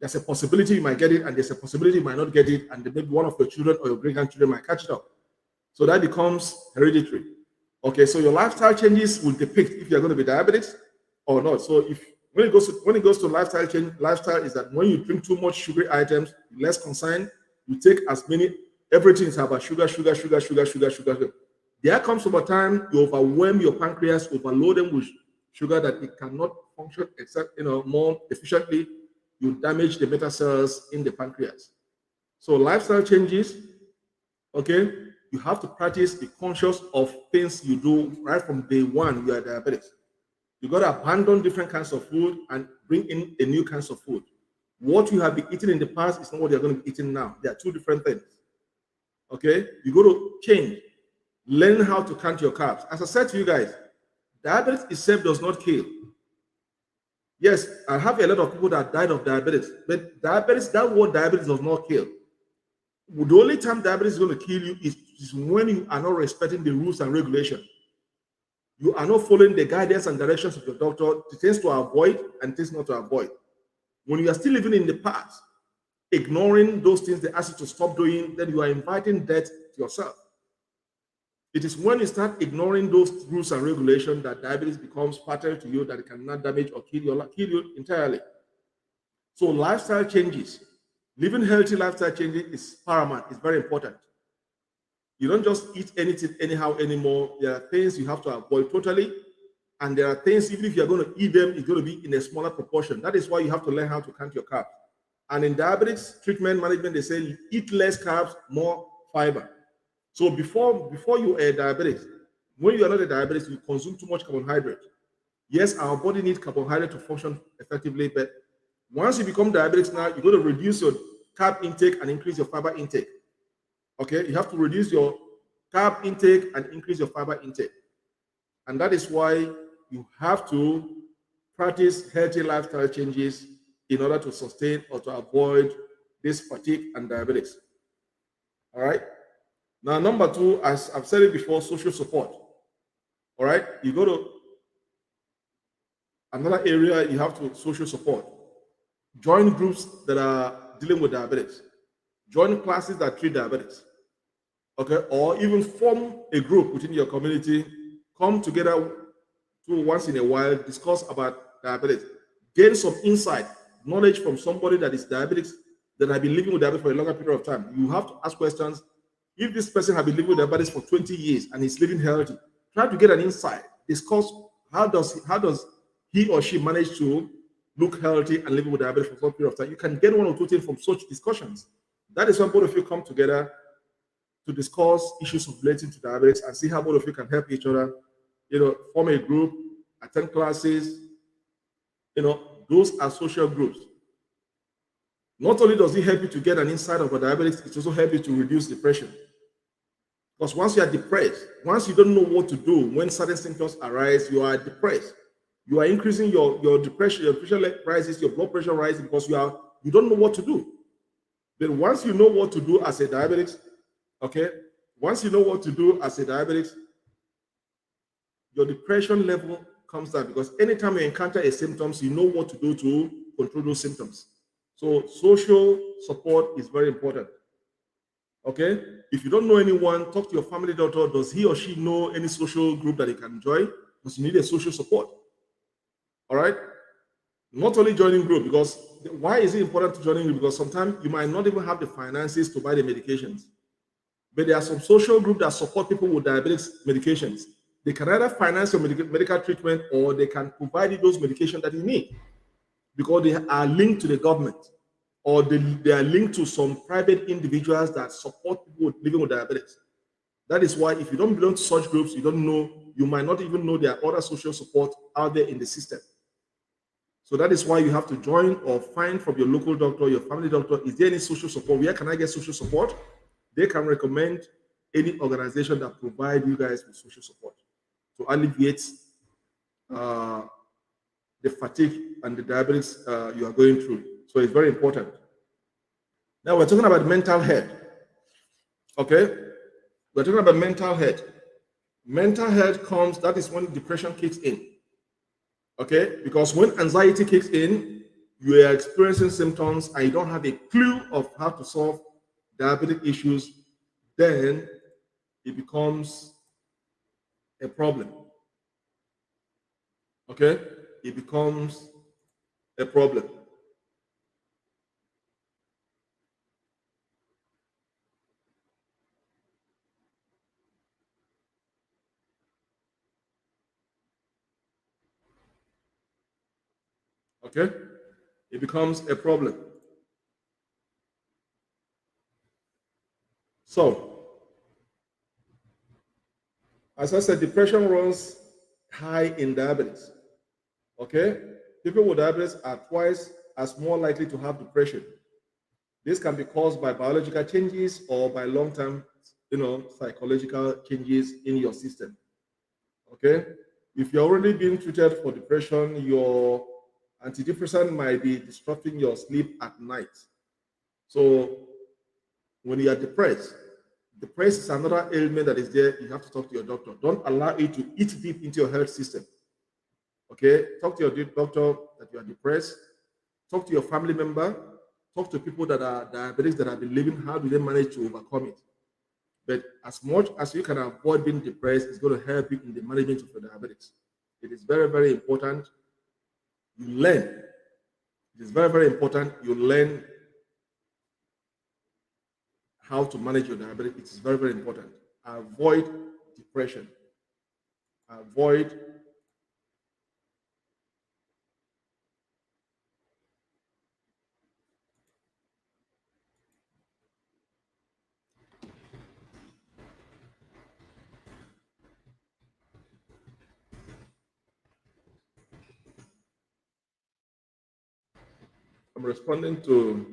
There's a possibility you might get it, and there's a possibility you might not get it, and maybe one of your children or your great grandchildren might catch it up. So that becomes hereditary. Okay, so your lifestyle changes will depict if you're going to be diabetic or not. So if when it goes to lifestyle change, lifestyle is that when you drink too much sugary items, less concerned, you take as many, everything is about sugar. There comes over time, you overwhelm your pancreas, overload them with sugar that it cannot function except more efficiently. You damage the beta cells in the pancreas. So lifestyle changes, okay, you have to practice, be conscious of things you do right from day one you are diabetic. You got to abandon different kinds of food and bring in a new kinds of food. What you have been eating in the past is not what you're going to be eating now. They are two different things. Okay? You got to change. Learn how to count your carbs. As I said to you guys, diabetes itself does not kill. Yes, I have a lot of people that died of diabetes, but diabetes, that word diabetes does not kill. The only time diabetes is going to kill you is when you are not respecting the rules and regulations. You are not following the guidance and directions of your doctor, the things to avoid and things not to avoid. When you are still living in the past, ignoring those things they ask you to stop doing, then you are inviting death to yourself. It is when you start ignoring those rules and regulations that diabetes becomes fatal to you, that it cannot damage or kill you entirely. So lifestyle changes, living healthy lifestyle changes is paramount. It's very important. You don't just eat anything anyhow anymore. There are things you have to avoid totally. And there are things, even if you're going to eat them, it's going to be in a smaller proportion. That is why you have to learn how to count your carbs. And in diabetes treatment management, they say eat less carbs, more fiber. So before you are a diabetic, when you are not a diabetic, you consume too much carbohydrate. Yes, our body needs carbohydrate to function effectively, but once you become diabetic now, you're going to reduce your carb intake and increase your fiber intake. Okay, you have to reduce your carb intake and increase your fiber intake. And that is why you have to practice healthy lifestyle changes in order to sustain or to avoid this fatigue and diabetes. All right. Now, number two, as I've said it before, social support. All right. You go to another area, you have to social support. Join groups that are dealing with diabetes. Join classes that treat diabetes. Okay, or even form a group within your community. Come together to once in a while, discuss about diabetes. Gain some insight, knowledge from somebody that is diabetic, that has been living with diabetes for a longer period of time. You have to ask questions. If this person has been living with diabetes for 20 years and is living healthy, try to get an insight. Discuss how does he or she manage to look healthy and live with diabetes for some period of time. You can get one or two things from such discussions. That is when both of you come together to discuss issues relating to diabetes and see how both of you can help each other, form a group, attend classes. Those are social groups. Not only does it help you to get an insight about diabetes, it also helps you to reduce depression. Because once you are depressed, once you don't know what to do, when certain symptoms arise, you are depressed. You are increasing your depression, your pressure rises, your blood pressure rises because you don't know what to do. Then once you know what to do as a diabetic, okay, once you know what to do as a diabetic, your depression level comes down because anytime you encounter a symptoms, you know what to do to control those symptoms. So social support is very important. Okay, if you don't know anyone, talk to your family doctor. Does he or she know any social group that he can join? Because you need a social support. All right. Not only joining group, because why is it important to join group? Because sometimes you might not even have the finances to buy the medications. But there are some social groups that support people with diabetes medications. They can either finance your medical treatment or they can provide you those medications that you need because they are linked to the government. or they are linked to some private individuals that support people living with diabetes. That is why if you don't belong to such groups, you don't know, you might not even know there are other social support out there in the system. So that is why you have to join or find from your local doctor, your family doctor, is there any social support? Where can I get social support? They can recommend any organization that provide you guys with social support to alleviate uh, the fatigue and the diabetes you are going through. So it's very important. Now we're talking about mental health. Okay, we're talking about mental health. Mental health comes, that is when depression kicks in. Okay, because when anxiety kicks in, you are experiencing symptoms and you don't have a clue of how to solve diabetic issues, then it becomes a problem. Okay, it becomes a problem. Okay, it becomes a problem. So, as I said, depression runs high in diabetes. Okay, people with diabetes are twice as more likely to have depression. This can be caused by biological changes or by long-term, psychological changes in your system. Okay, if you're already being treated for depression, your antidepressant might be disrupting your sleep at night. So when you are depressed, depressed is another ailment that is there. You have to talk to your doctor. Don't allow it to eat deep into your health system. Okay, talk to your doctor that you are depressed. Talk to your family member. Talk to people that are diabetics that have been living. How do they manage to overcome it? But as much as you can avoid being depressed, it's going to help you in the management of your diabetes. It is very, very important you learn. It is very, very important you learn how to manage your diabetes. It is very, very important. Avoid depression. Avoid. I'm responding to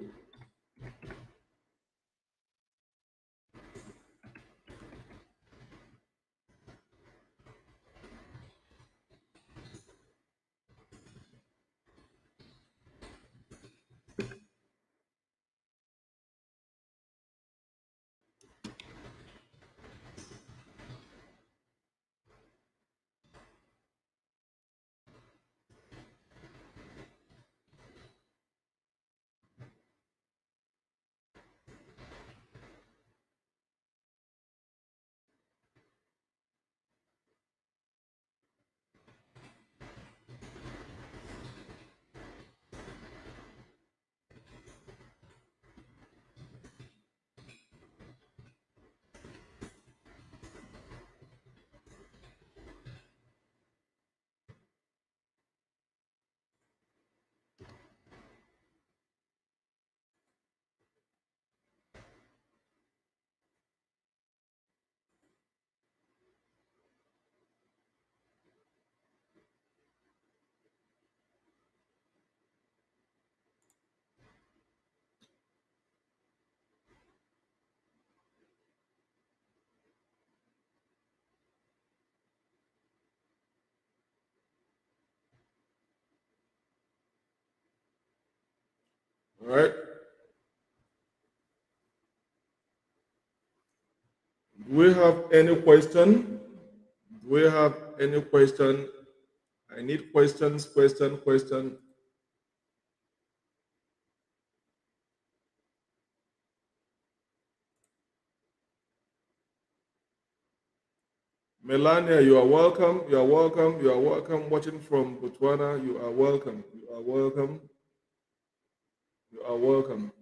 all right. Do we have any question? Do we have any question? I need questions, question. Melania, you are welcome. You are welcome. You are welcome. Watching from Botswana, you are welcome. You are welcome. You are welcome.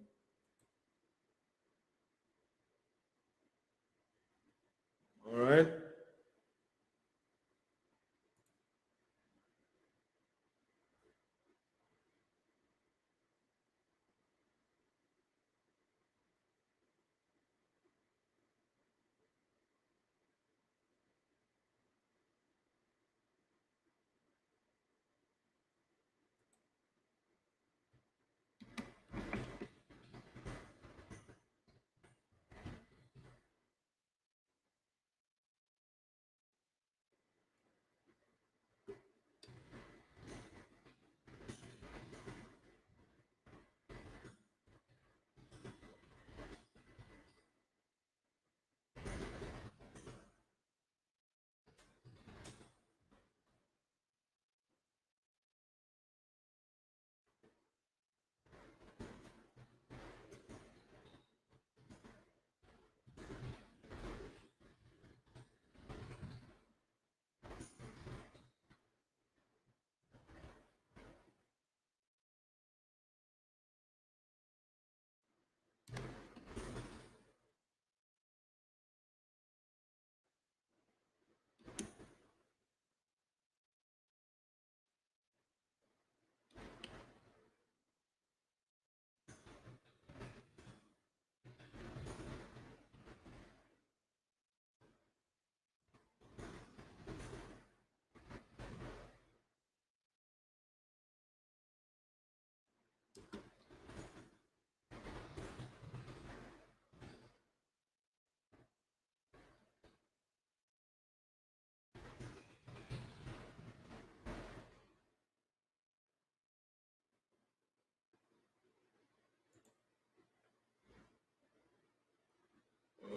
All right.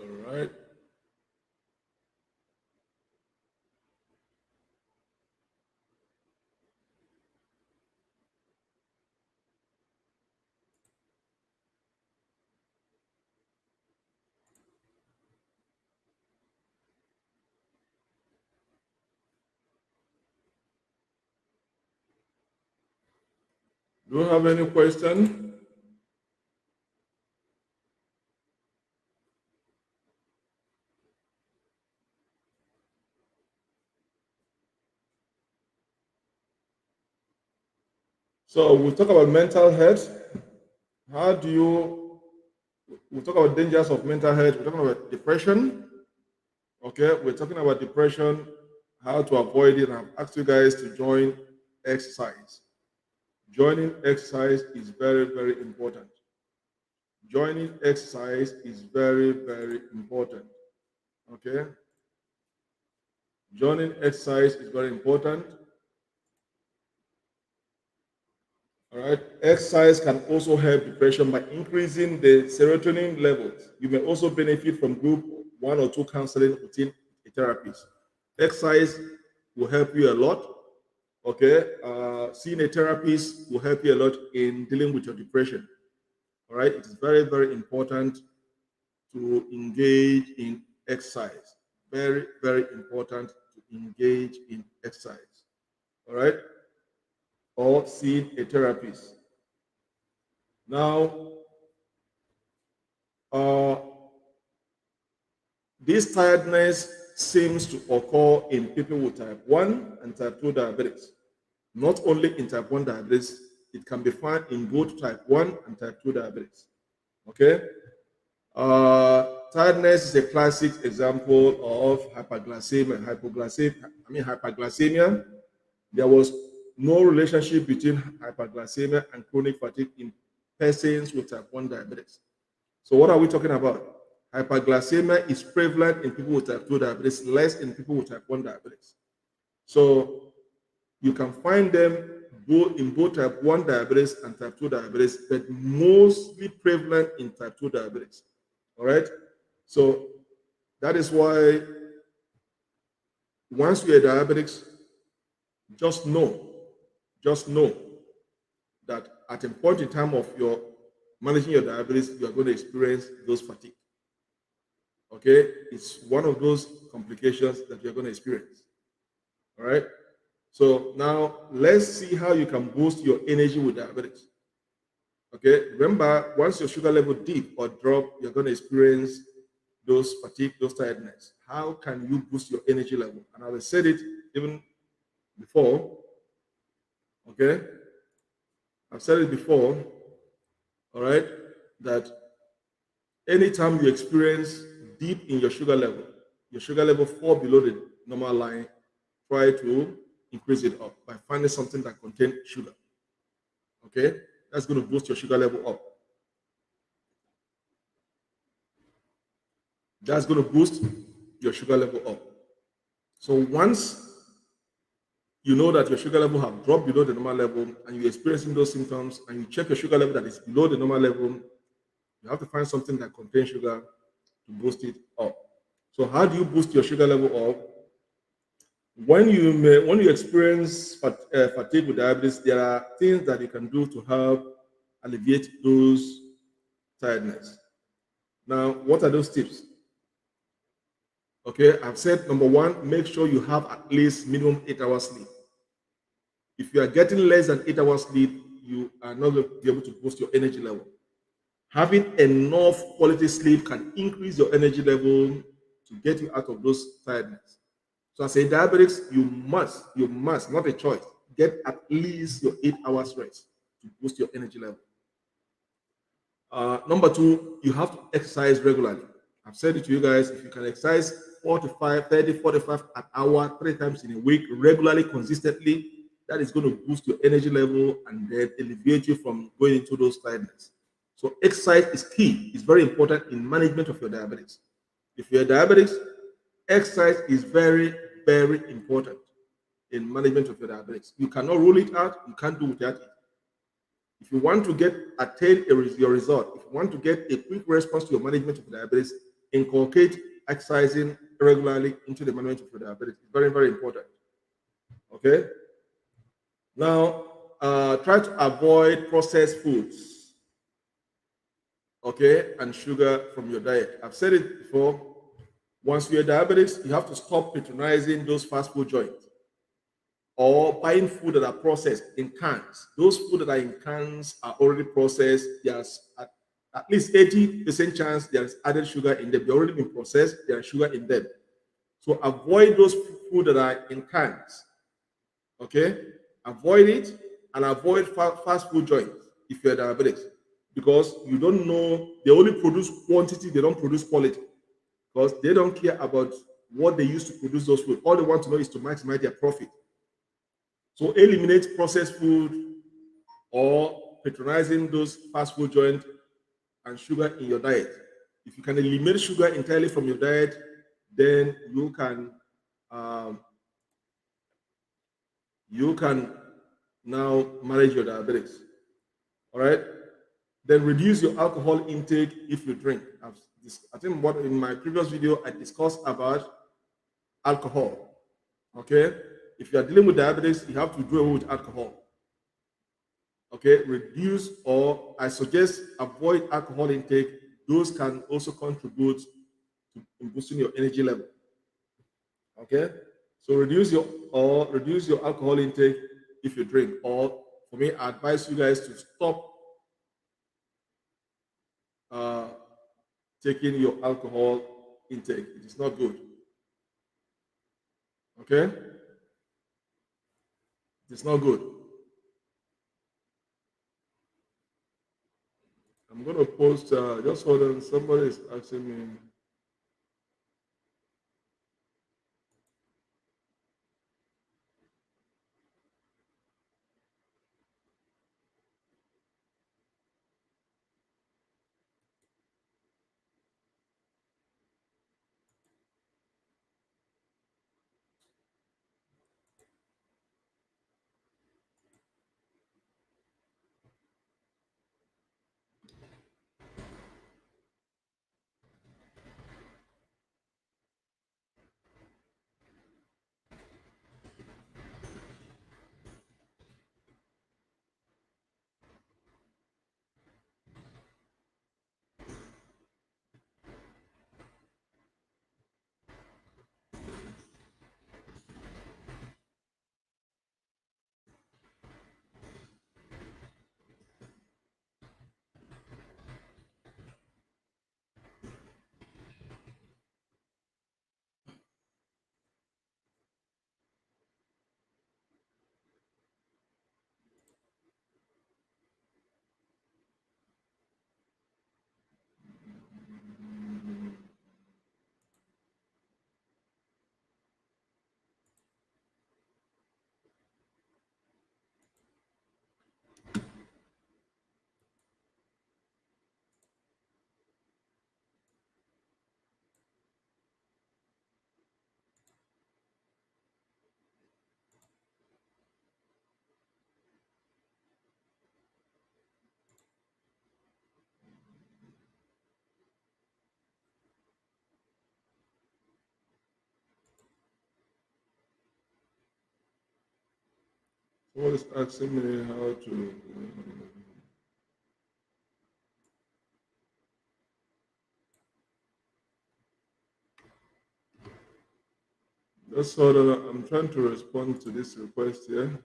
right. Do you have any question? So we'll talk about mental health. How do you? We'll talk about dangers of mental health. We're talking about depression. Okay, we're talking about depression, how to avoid it. I've asked you guys to join exercise. Joining exercise is very, very important. Joining exercise is very, very important. Okay, joining exercise is very important. All right. Exercise can also help depression by increasing the serotonin levels. You may also benefit from group one or two counseling within a therapist. Exercise will help you a lot. Okay. Seeing a therapist will help you a lot in dealing with your depression. All right. It is very, very important to engage in exercise. Very, very important to engage in exercise. All right. Or seeing a therapist. Now, uh, this tiredness seems to occur in people with type 1 and type 2 diabetes. Not only in type 1 diabetes, it can be found in both type 1 and type 2 diabetes. Okay? Tiredness is a classic example of hyperglycemia and hypoglycemia. Hyperglycemia. There was no relationship between hyperglycemia and chronic fatigue in persons with type 1 diabetes. So what are we talking about? Hyperglycemia is prevalent in people with type 2 diabetes, less in people with type 1 diabetes. So you can find them both in both type 1 diabetes and type 2 diabetes, but mostly prevalent in type 2 diabetes. All right. So that is why once you're diabetics, just know, just know that at a point in time of your managing your diabetes, you are going to experience those fatigue. Okay, it's one of those complications that you're going to experience. All right. So now let's see how you can boost your energy with diabetes. Okay, remember, once your sugar level dip or drop, you're going to experience those fatigue, those tiredness. How can you boost your energy level? And I said it even before. Okay, I've said it before. All right, that anytime you experience dip in your sugar level fall below the normal line, try to increase it up by finding something that contains sugar. Okay, that's going to boost your sugar level up. That's going to boost your sugar level up. So once you know that your sugar level have dropped below the normal level and you're experiencing those symptoms and you check your sugar level that is below the normal level, you have to find something that contains sugar to boost it up. So how do you boost your sugar level up? When you experience fatigue with diabetes, there are things that you can do to help alleviate those tiredness. Now, what are those tips? Okay, I've said number one, make sure you have at least minimum 8 hours sleep. If you are getting less than 8 hours sleep, you are not going to be able to boost your energy level. Having enough quality sleep can increase your energy level to get you out of those tiredness. So as a diabetics, you must, not a choice, get at least your 8 hours rest to boost your energy level. Number two, you have to exercise regularly. I've said it to you guys, if you can exercise 45, 30, 45 an hour, 3 times in a week, regularly, consistently, that is going to boost your energy level and then alleviate you from going into those tiredness. So exercise is key. It's very important in management of your diabetes. If you're diabetic, exercise is very, very important in management of your diabetes. You cannot rule it out. You can't do without it. If you want to attain your result, if you want to get a quick response to your management of diabetes, inculcate exercising regularly into the management of your diabetes. It's very, very important. Okay. Now, try to avoid processed foods, okay, and sugar from your diet. I've said it before. Once you're diabetic, you have to stop patronizing those fast food joints or buying food that are processed in cans. Those food that are in cans are already processed. There's at least 80% chance there's added sugar in them. They've already been processed, there's sugar in them. So avoid those food that are in cans. Okay? Avoid it and avoid fast food joints if you're diabetic because you don't know, they only produce quantity, they don't produce quality because they don't care about what they use to produce those food. All they want to know is to maximize their profit. So eliminate processed food or patronizing those fast food joints and sugar in your diet. If you can eliminate sugar entirely from your diet, then um, you can now manage your diabetes. All right. Then reduce your alcohol intake if you drink. I think what in my previous video I discussed about alcohol. Okay. If you are dealing with diabetes, you have to do away with alcohol. Okay. Reduce or I suggest avoid alcohol intake. Those can also contribute to boosting your energy level. Okay. So reduce your alcohol intake if you drink. Or for me, I advise you guys to stop uh, taking your alcohol intake. It is not good. Okay? It's not good. I'm going to post, just hold on, somebody is asking me. Someone is asking me how to. Just hold on. I'm trying to respond to this request here.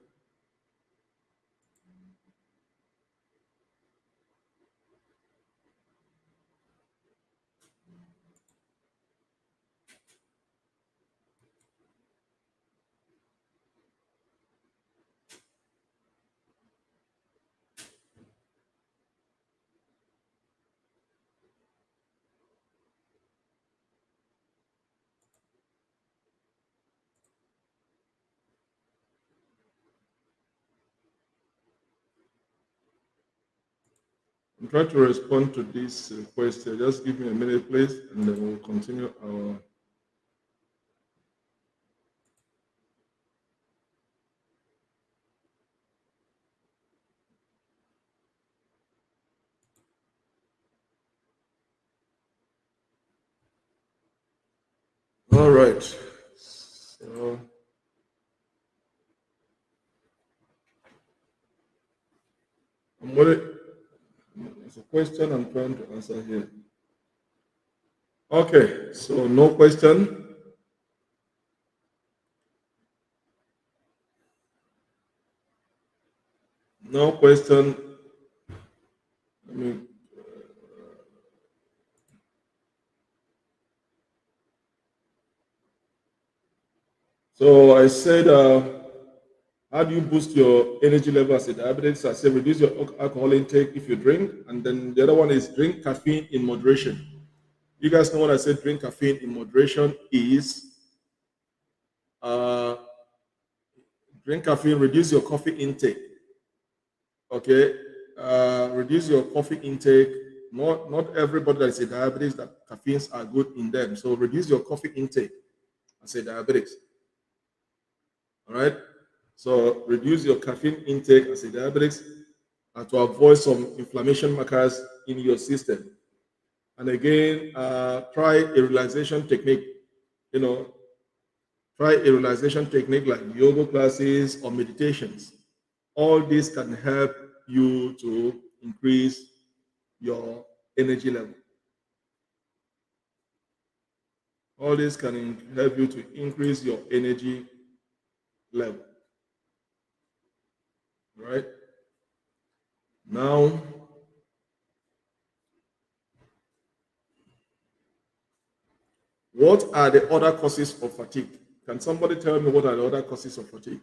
I'm trying to respond to this request here. Just give me a minute, please, and then we'll continue our. All right. So I'm going to, it's a question I'm trying to answer here. Okay, so no question. No question. I mean, so I said, how do you boost your energy level as a diabetic? I said, reduce your alcohol intake if you drink. And then the other one is drink caffeine in moderation. You guys know what I said drink caffeine in moderation is uh, drink caffeine, reduce your coffee intake. Okay. Reduce your coffee intake. Not everybody that is a diabetes that caffeines are good in them. So reduce your coffee intake as a diabetic. All right. So reduce your caffeine intake as a diabetic to avoid some inflammation markers in your system. And again, try a relaxation technique. You know, try a relaxation technique like yoga classes or meditations. All this can help you to increase your energy level. All this can help you to increase your energy level. Right? Now, what are the other causes of fatigue? Can somebody tell me what are the other causes of fatigue?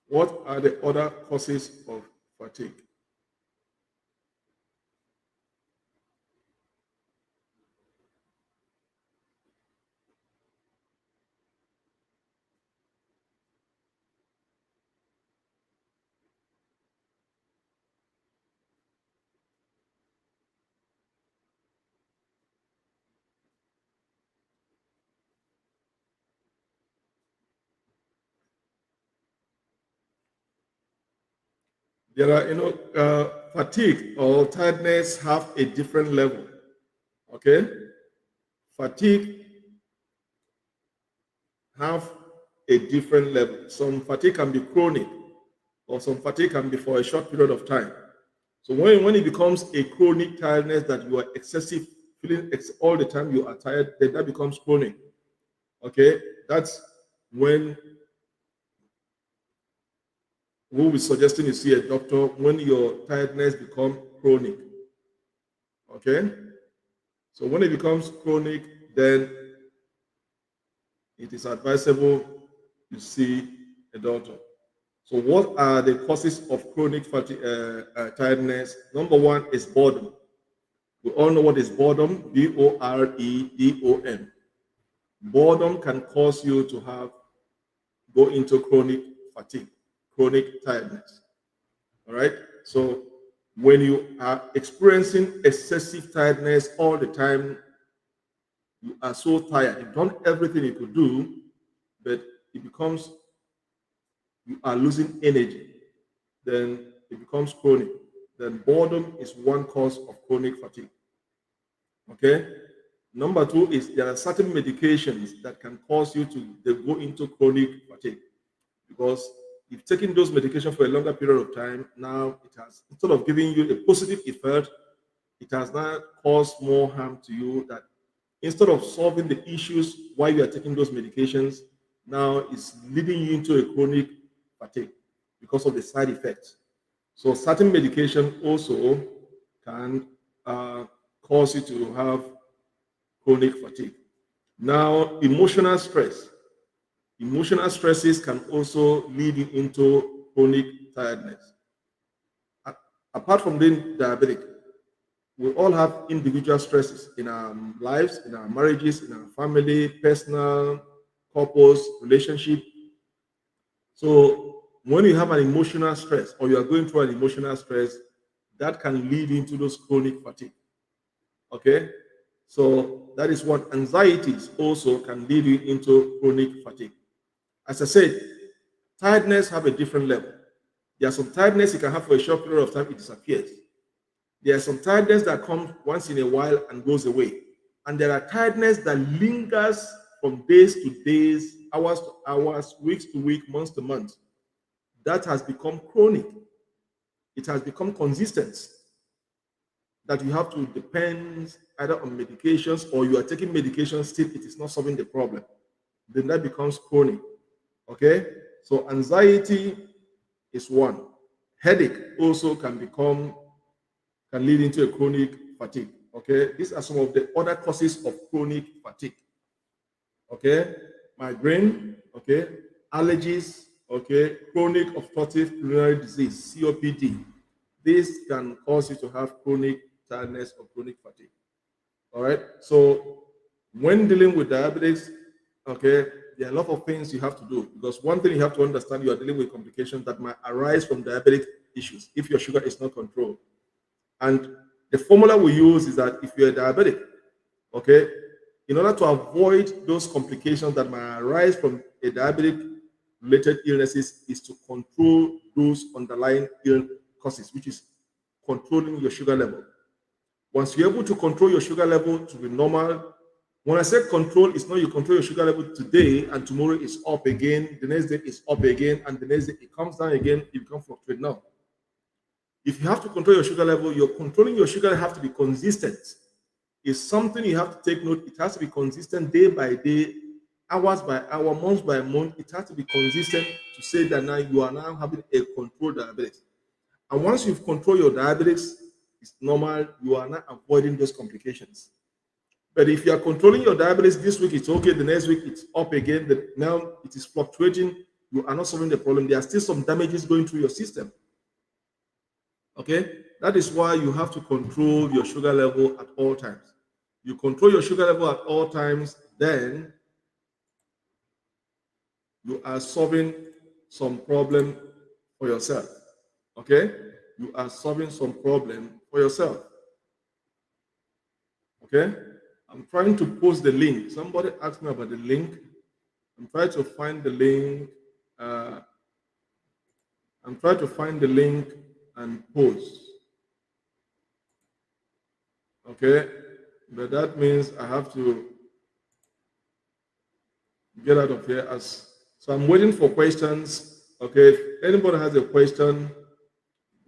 What are the other causes of fatigue? There are, fatigue or tiredness have a different level. Okay, fatigue have a different level. Some fatigue can be chronic, or some fatigue can be for a short period of time. So when it becomes a chronic tiredness that you are excessive feeling all the time you are tired, then that becomes chronic. Okay, that's when we will be suggesting you see a doctor when your tiredness become chronic. Okay, so when it becomes chronic, then it is advisable you see a doctor. So, what are the causes of chronic tiredness? Number one is boredom. We all know what is boredom. Boredom. Boredom can cause you to go into chronic fatigue, chronic tiredness. All right. So, when you are experiencing excessive tiredness all the time, you are so tired. You've done everything you could do, but it becomes you are losing energy. Then it becomes chronic. Then boredom is one cause of chronic fatigue. Okay. Number two is there are certain medications that can cause you to go into chronic fatigue because if taking those medications for a longer period of time, now it has instead of giving you a positive effect, it has now caused more harm to you. That instead of solving the issues why you are taking those medications, now it's leading you into a chronic fatigue because of the side effects. So certain medication also can cause you to have chronic fatigue. Now, emotional stress. Emotional stresses can also lead you into chronic tiredness. Apart from being diabetic, we all have individual stresses in our lives, in our marriages, in our family, personal, couples, relationship. So when you have an emotional stress or you are going through an emotional stress, that can lead into those chronic fatigue. Okay? So that is what anxieties also can lead you into chronic fatigue. As I said, tiredness have a different level. There are some tiredness you can have for a short period of time, it disappears. There are some tiredness that comes once in a while and goes away. And there are tiredness that lingers from days to days, hours to hours, weeks to week, months to months. That has become chronic. It has become consistent that you have to depend either on medications or you are taking medications, still it is not solving the problem. Then that becomes chronic. Okay? So anxiety is one. Headache also can lead into a chronic fatigue. Okay? These are some of the other causes of chronic fatigue. Okay? Migraine, okay? Allergies, okay? Chronic obstructive pulmonary disease, COPD. This can cause you to have chronic tiredness or chronic fatigue. All right. So when dealing with diabetes, okay, there are a lot of things you have to do because one thing you have to understand, you are dealing with complications that might arise from diabetic issues if your sugar is not controlled. And the formula we use is that if you're diabetic, okay, in order to avoid those complications that might arise from a diabetic related illnesses, is to control those underlying ill causes, which is controlling your sugar level. Once you're able to control your sugar level to be normal, when I say control, it's not you control your sugar level today and tomorrow it's up again, the next day it's up again, and the next day it comes down again, it becomes fluctuate. Now, if you have to control your sugar level, you're controlling your sugar have to be consistent. It's something you have to take note. It has to be consistent day by day, hours by hour, months by month. It has to be consistent to say that now you are now having a controlled diabetes. And once you've controlled your diabetes, it's normal, you are not avoiding those complications. But if you are controlling your diabetes this week, it's okay, the next week it's up again, now it is fluctuating, you are not solving the problem. There are still some damages going through your system. Okay? That is why you have to control your sugar level at all times. You control your sugar level at all times, then you are solving some problem for yourself. Okay? You are solving some problem for yourself. Okay? I'm trying to post the link. Somebody asked me about the link. I'm trying to find the link. Uh, I'm trying to find the link and post. Okay? But that means I have to get out of here as so I'm waiting for questions. Okay, if anybody has a question,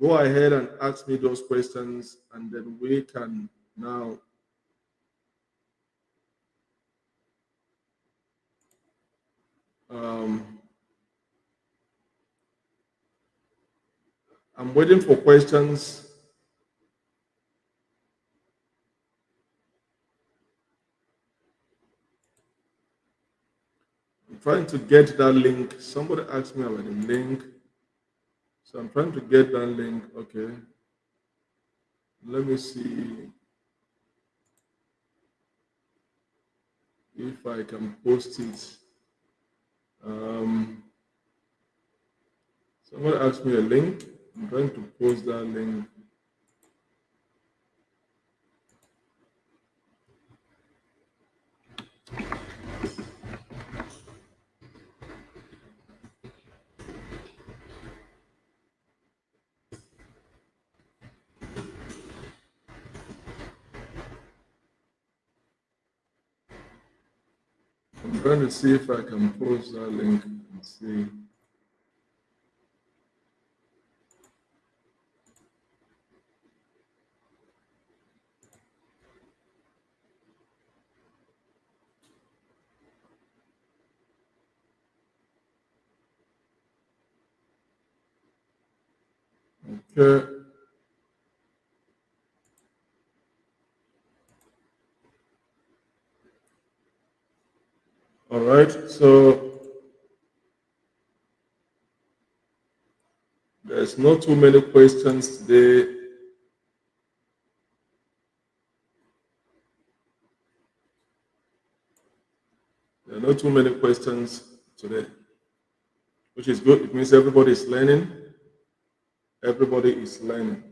go ahead and ask me those questions, and then we can now um, I'm waiting for questions. I'm trying to get that link. Somebody asked me about the link. So I'm trying to get that link. Okay. Let me see if I can post it. Um, Somebody asked me a link. I'm trying to post that link. I'm trying to see if I can post that link and see. Okay. All right. So there's not too many questions today. There are not too many questions today, which is good. It means everybody is learning. Everybody is learning.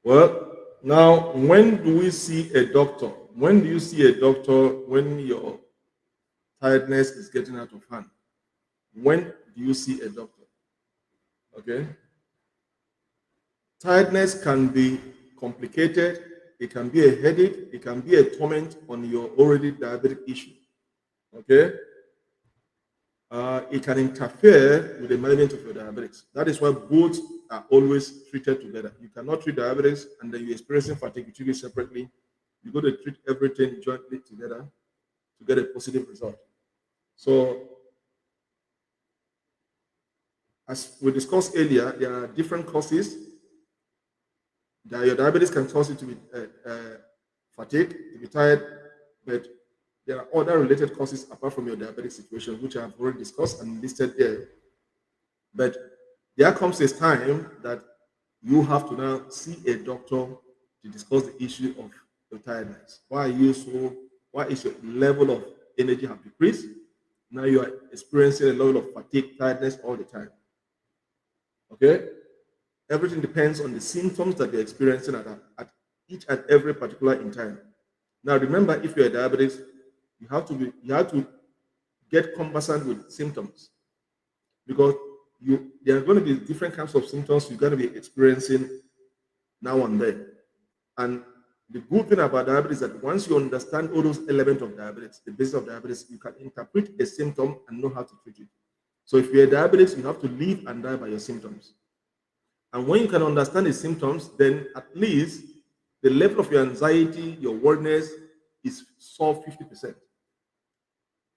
Well, now, when do we see a doctor? When do you see a doctor when your tiredness is getting out of hand? When do you see a doctor? Okay. Tiredness can be complicated it can be a headache, it can be a torment on your already diabetic issue. Okay, it can interfere with the management of your diabetes. That is why both are always treated together. You cannot treat diabetes and then you're experiencing fatigue, you treat it separately. You got to treat everything jointly together to get a positive result. So, as we discussed earlier, there are different causes that your diabetes can cause you to be fatigue, to be tired, but there are other related causes apart from your diabetic situation, which I've already discussed and listed there. But there comes a time that you have to now see a doctor to discuss the issue of your tiredness. Why are you so? Why is your level of energy have decreased? Now you are experiencing a level of fatigue, tiredness all the time. Okay, everything depends on the symptoms that you're experiencing at each and every particular in time. Now remember, if you're a diabetes, you have to get conversant with symptoms because there are going to be different kinds of symptoms you're going to be experiencing now and then. And the good thing about diabetes is that once you understand all those elements of diabetes, the basis of diabetes, you can interpret a symptom and know how to treat it. So if you're a diabetes, you have to live and die by your symptoms. And when you can understand the symptoms, then at least the level of your anxiety, your worriness is solved 50%.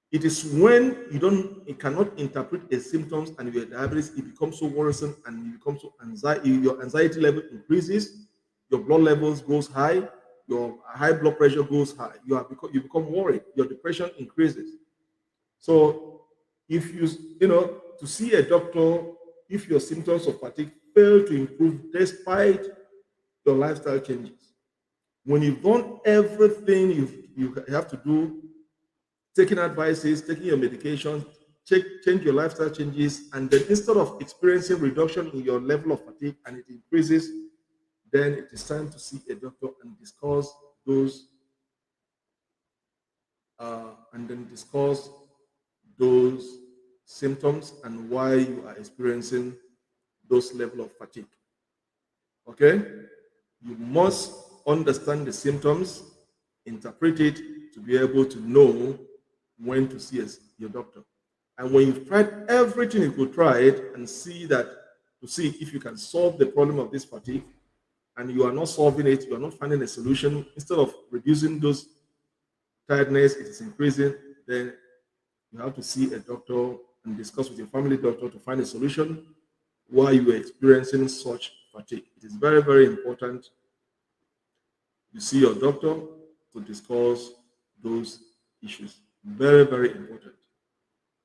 It is when you cannot interpret the symptoms and your diabetes, it becomes so worrisome and you become so anxiety, your anxiety level increases, your blood levels goes high, your high blood pressure goes high, you become worried, your depression increases. So if to see a doctor, if your symptoms of fatigue fail to improve despite your lifestyle changes, when you've done everything you have to do, taking advices, taking your medication, change your lifestyle changes, and then instead of experiencing reduction in your level of fatigue and it increases, then it is time to see a doctor and discuss those discuss those symptoms and why you are experiencing those level of fatigue. Okay, you must understand the symptoms, interpret it to be able to know when to see your doctor. And when you've tried everything you could try it and see if you can solve the problem of this fatigue, and you are not solving it, you are not finding a solution, instead of reducing those tiredness, it is increasing, then you have to see a doctor and discuss with your family doctor to find a solution why you are experiencing such fatigue. It is very, very important you see your doctor to discuss those issues. Very, very important.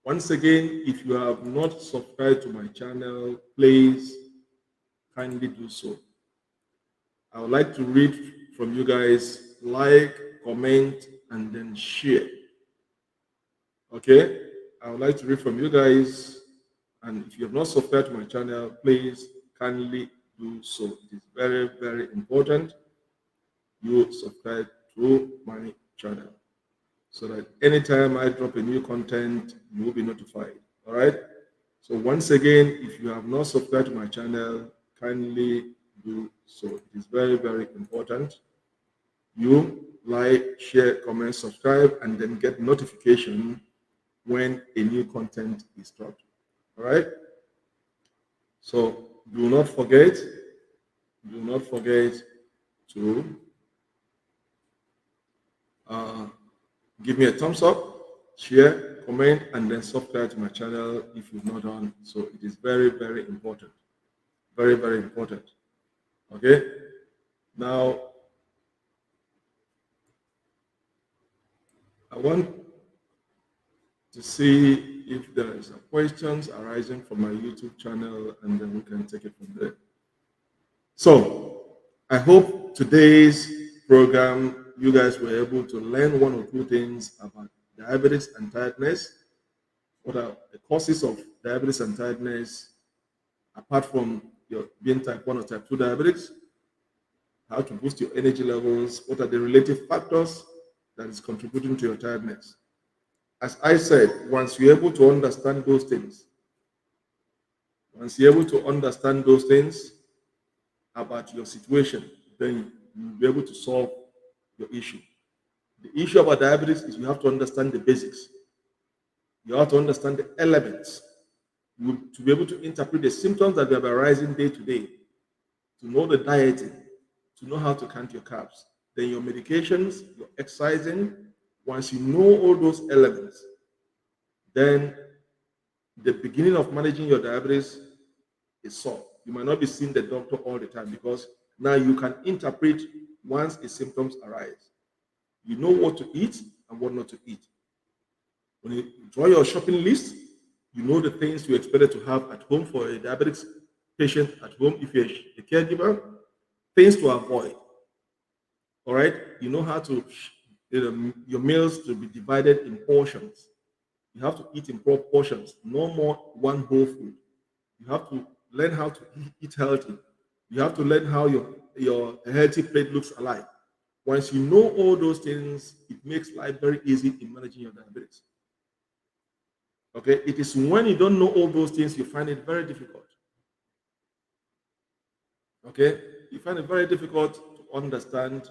Once again, if you have not subscribed to my channel, please kindly do so. I would like to read from you guys, like, comment, and then share. Okay? I would like to read from you guys, and if you have not subscribed to my channel, please kindly do so. It is very, very important you subscribe to my channel so that anytime I drop a new content, you will be notified. All right? So once again, if you have not subscribed to my channel, kindly do so. It is very, very important. You like, share, comment, subscribe, and then get notification when a new content is dropped. All right? So do not forget to give me a thumbs up, share, comment, and then subscribe to my channel if you've not done so. It is very, very important. Very, very important. Okay? Now, I want to see if there is questions arising from my YouTube channel, and then we can take it from there. So, I hope today's program, you guys were able to learn one or two things about diabetes and tiredness. What are the causes of diabetes and tiredness, apart from your being type 1 or type 2 diabetics? How to boost your energy levels? What are the relative factors that is contributing to your tiredness? As I said, once you're able to understand those things, about your situation, then you'll be able to solve your issue. The issue about diabetes is you have to understand the basics. You have to understand the elements to be able to interpret the symptoms that are arising day to day, to know the dieting, to know how to count your carbs, then your medications, your exercising. Once you know all those elements, then the beginning of managing your diabetes is solved. You might not be seeing the doctor all the time because now you can interpret once the symptoms arise. You know what to eat and what not to eat. When you draw your shopping list, you know the things you expected to have at home for a diabetic patient at home if you're a caregiver, things to avoid. All right, you know how to your meals to be divided in portions. You have to eat in portions, no more one whole food. You have to learn how to eat healthy. You have to learn how your healthy plate looks alike. Once you know all those things, it makes life very easy in managing your diabetes. Okay, it is when you don't know all those things you find it very difficult. Okay, you find it very difficult to understand.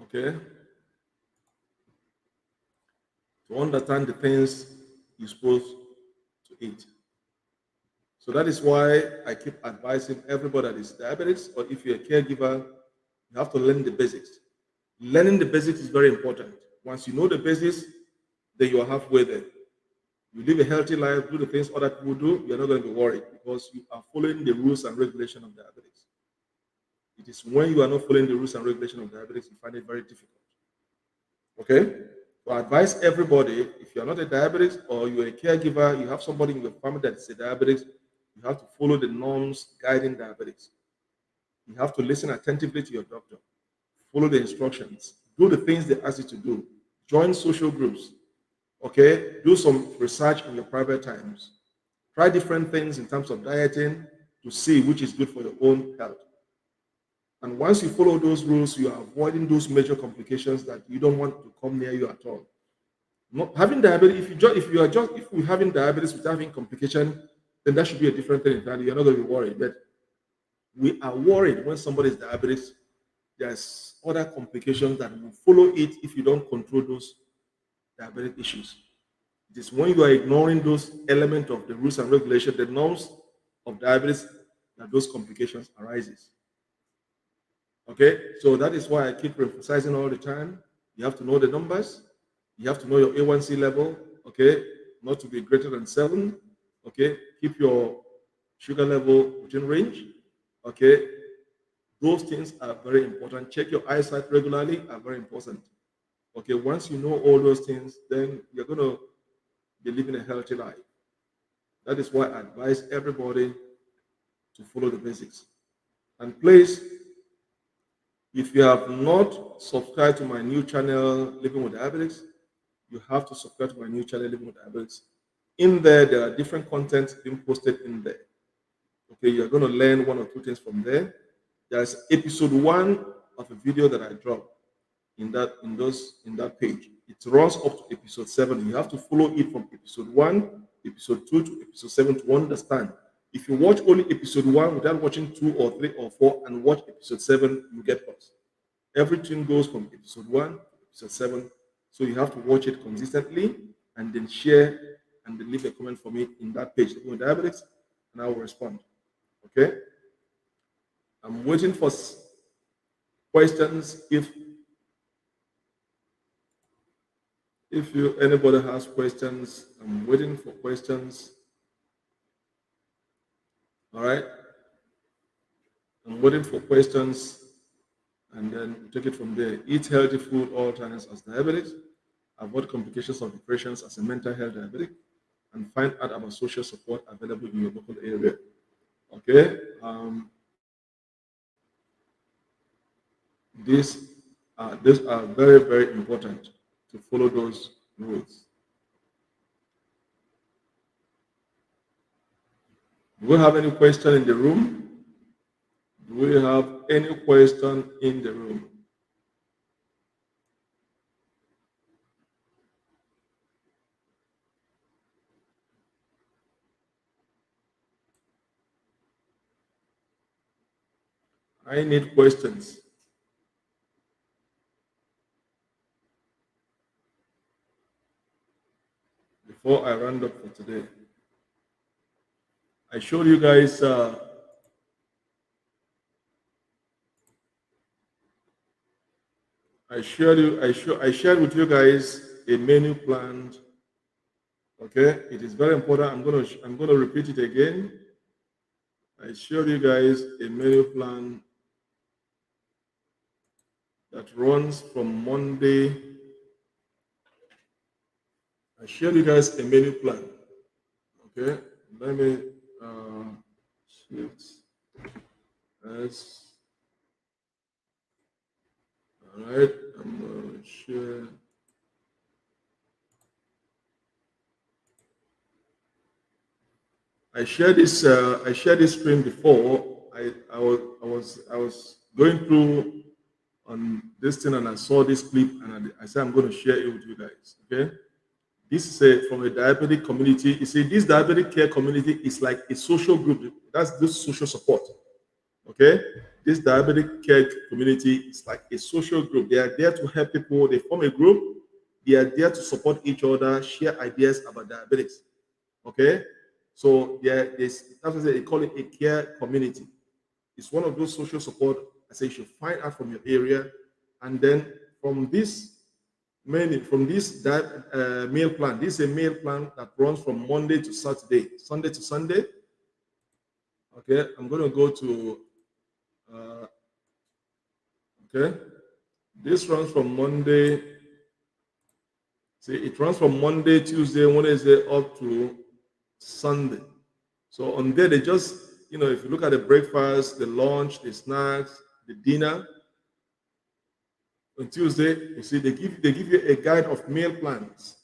Okay, to understand the things you're supposed to eat. So that is why I keep advising everybody that is diabetes, or if you're a caregiver, you have to learn the basics. Learning the basics is very important. Once you know the basics, then you are halfway there. You live a healthy life, do the things other people do, you're not going to be worried because you are following the rules and regulation of diabetes. It is when you are not following the rules and regulation of diabetes, you find it very difficult. Okay? So I advise everybody, if you're not a diabetic or you're a caregiver, you have somebody in your family that is a diabetic, you have to follow the norms guiding diabetics. You have to listen attentively to your doctor, follow the instructions, do the things they ask you to do, join social groups, okay? Do some research in your private times. Try different things in terms of dieting to see which is good for your own health. And once you follow those rules, you are avoiding those major complications that you don't want to come near you at all. Not having diabetes, if you're having diabetes without having complication, then that should be a different thing entirely. You're not going to be worried. But we are worried when somebody is diabetic. There's other complications that will follow it if you don't control those diabetic issues. It is when you are ignoring those elements of the rules and regulations, the norms of diabetes, that those complications arises. Okay, so that is why I keep emphasizing all the time. You have to know the numbers. You have to know your A1C level. Okay, not to be greater than 7. Okay, keep your sugar level within range. Okay, those things are very important. Check your eyesight regularly are very important. Okay, once you know all those things, then you're going to be living a healthy life. That is why I advise everybody to follow the basics. And please, if you have not subscribed to my new channel, Living with Diabetics, you have to subscribe to my new channel, Living with Diabetics. In there are different contents being posted in there. Okay, you're going to learn one or two things from there. There's episode 1 of a video that I dropped in that page. It runs up to episode 7. You have to follow it from episode 1, episode 2 to episode 7 to understand. If you watch only episode 1 without watching 2 or 3 or 4 and watch episode 7, you get lost. Everything goes from episode 1 to episode 7. So you have to watch it consistently and then share and then leave a comment for me in that page with diabetics, and I will respond. Okay? I'm waiting for questions. If you anybody has questions, I'm waiting for questions. All right? I'm waiting for questions and then we'll take it from there. Eat healthy food all times as diabetic. Avoid complications of depressions as a mental health diabetic, and find out about social support available in your local area. Okay? These are very, very important to follow those rules. Do we have any question in the room? Do we have any question in the room? I need questions before I round up for today. I showed you guys. I shared with you guys a menu plan. Okay, it is very important. I'm gonna repeat it again. I showed you guys a menu plan that runs from Monday. I showed you guys a menu plan. Okay, let me shift S. All right, I'm gonna share. I shared this screen before. I was going through on this thing and I saw this clip and I said I'm going to share it with you guys. Okay, this is from a diabetic community. You see, this diabetic care community is like a social group. That's this social support. Okay, this diabetic care community is like a social group. They are there to help people. They form a group. They are there to support each other, share ideas about diabetics. Okay, so that's why they call it a care community. It's one of those social support. I say you should find out from your area, and then from this from this meal plan. This is a meal plan that runs from Monday to Saturday, Sunday to Sunday. Okay, I'm going to go to uh, okay. This runs from Monday. See, it runs from Monday, Tuesday, Wednesday up to Sunday. So on there, they just, if you look at the breakfast, the lunch, the snacks, the dinner, on Tuesday, you see they give you a guide of meal plans.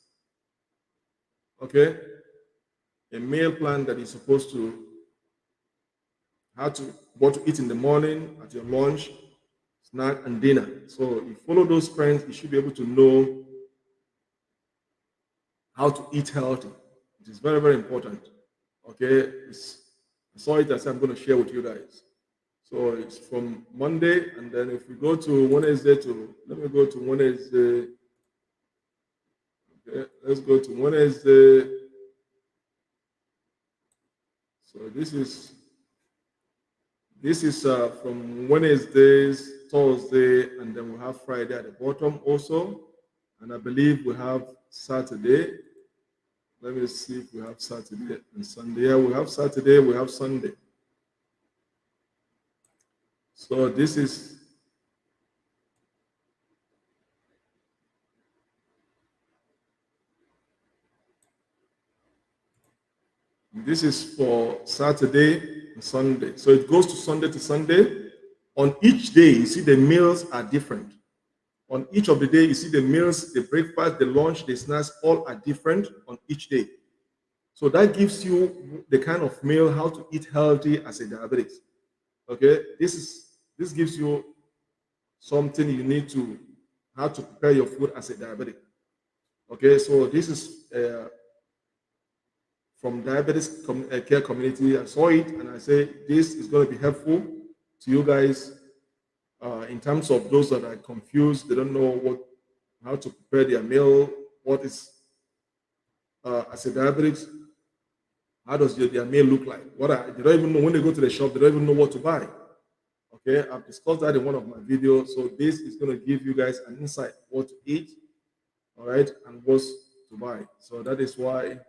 Okay, a meal plan that is supposed to how to what to eat in the morning, at your lunch, snack, and dinner. So you follow those trends, you should be able to know how to eat healthy. It is very, very important. Okay, I saw it as I'm going to share with you guys. So it's from Monday, and then if we go to Wednesday let me go to Wednesday. Okay, let's go to Wednesday. So this is from Wednesdays, Thursday, and then we have Friday at the bottom also, and I believe we have Saturday. Let me see if we have Saturday and Sunday. Yeah, we have Saturday, we have Sunday. So this is for Saturday and Sunday. So it goes to Sunday to Sunday. On each day, you see the meals are different. On each of the day, you see the meals, the breakfast, the lunch, the snacks, all are different on each day. So that gives you the kind of meal how to eat healthy as a diabetic. Okay, this gives you something you need to how to prepare your food as a diabetic. Okay, so this is from care community. I saw it and I say this is going to be helpful to you guys in terms of those that are confused. They don't know how to prepare their meal. What is as a diabetic? How does their meal look like? They don't even know when they go to the shop. They don't even know what to buy. Okay, I've discussed that in one of my videos. So this is going to give you guys an insight what to eat, all right, and what to buy. So that is why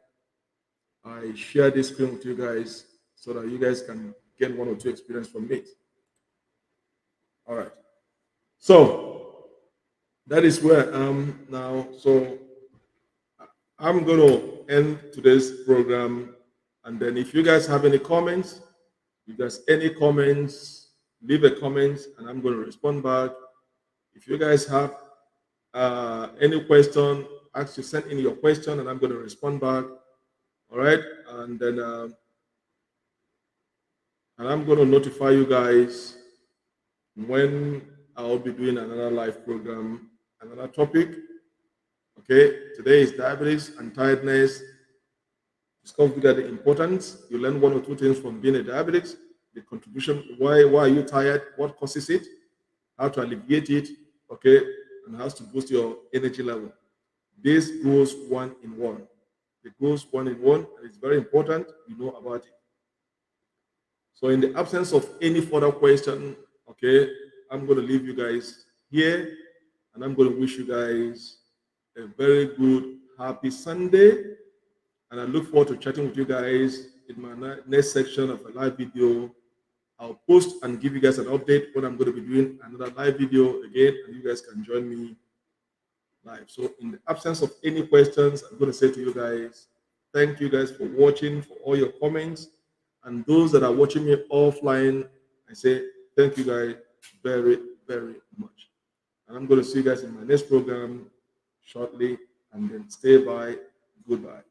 I share this screen with you guys so that you guys can get one or two experience from it. All right. So that is where I am now. So I'm going to end today's program. And then if you guys have any comments, if there's any comments, leave a comment and I'm going to respond back. If you guys have any question, actually send in your question and I'm going to respond back. All right. And then and I'm going to notify you guys when I'll be doing another live program, another topic. Okay, today is diabetes and tiredness. Discover the importance. You learn one or two things from being a diabetic. the contribution. Why are you tired? What causes it? How to alleviate it? Okay, and how to boost your energy level. This goes one in one. It goes one in one, and it's very important you know about it. So, in the absence of any further question, okay, I'm going to leave you guys here, and I'm going to wish you guys a very good, happy Sunday. And I look forward to chatting with you guys in my next section of a live video. I'll post and give you guys an update when I'm going to be doing another live video again, and you guys can join me live. So, in the absence of any questions, I'm going to say to you guys, thank you guys for watching, for all your comments. And those that are watching me offline, I say thank you guys very, very much. And I'm going to see you guys in my next program shortly. And then stay by. Goodbye.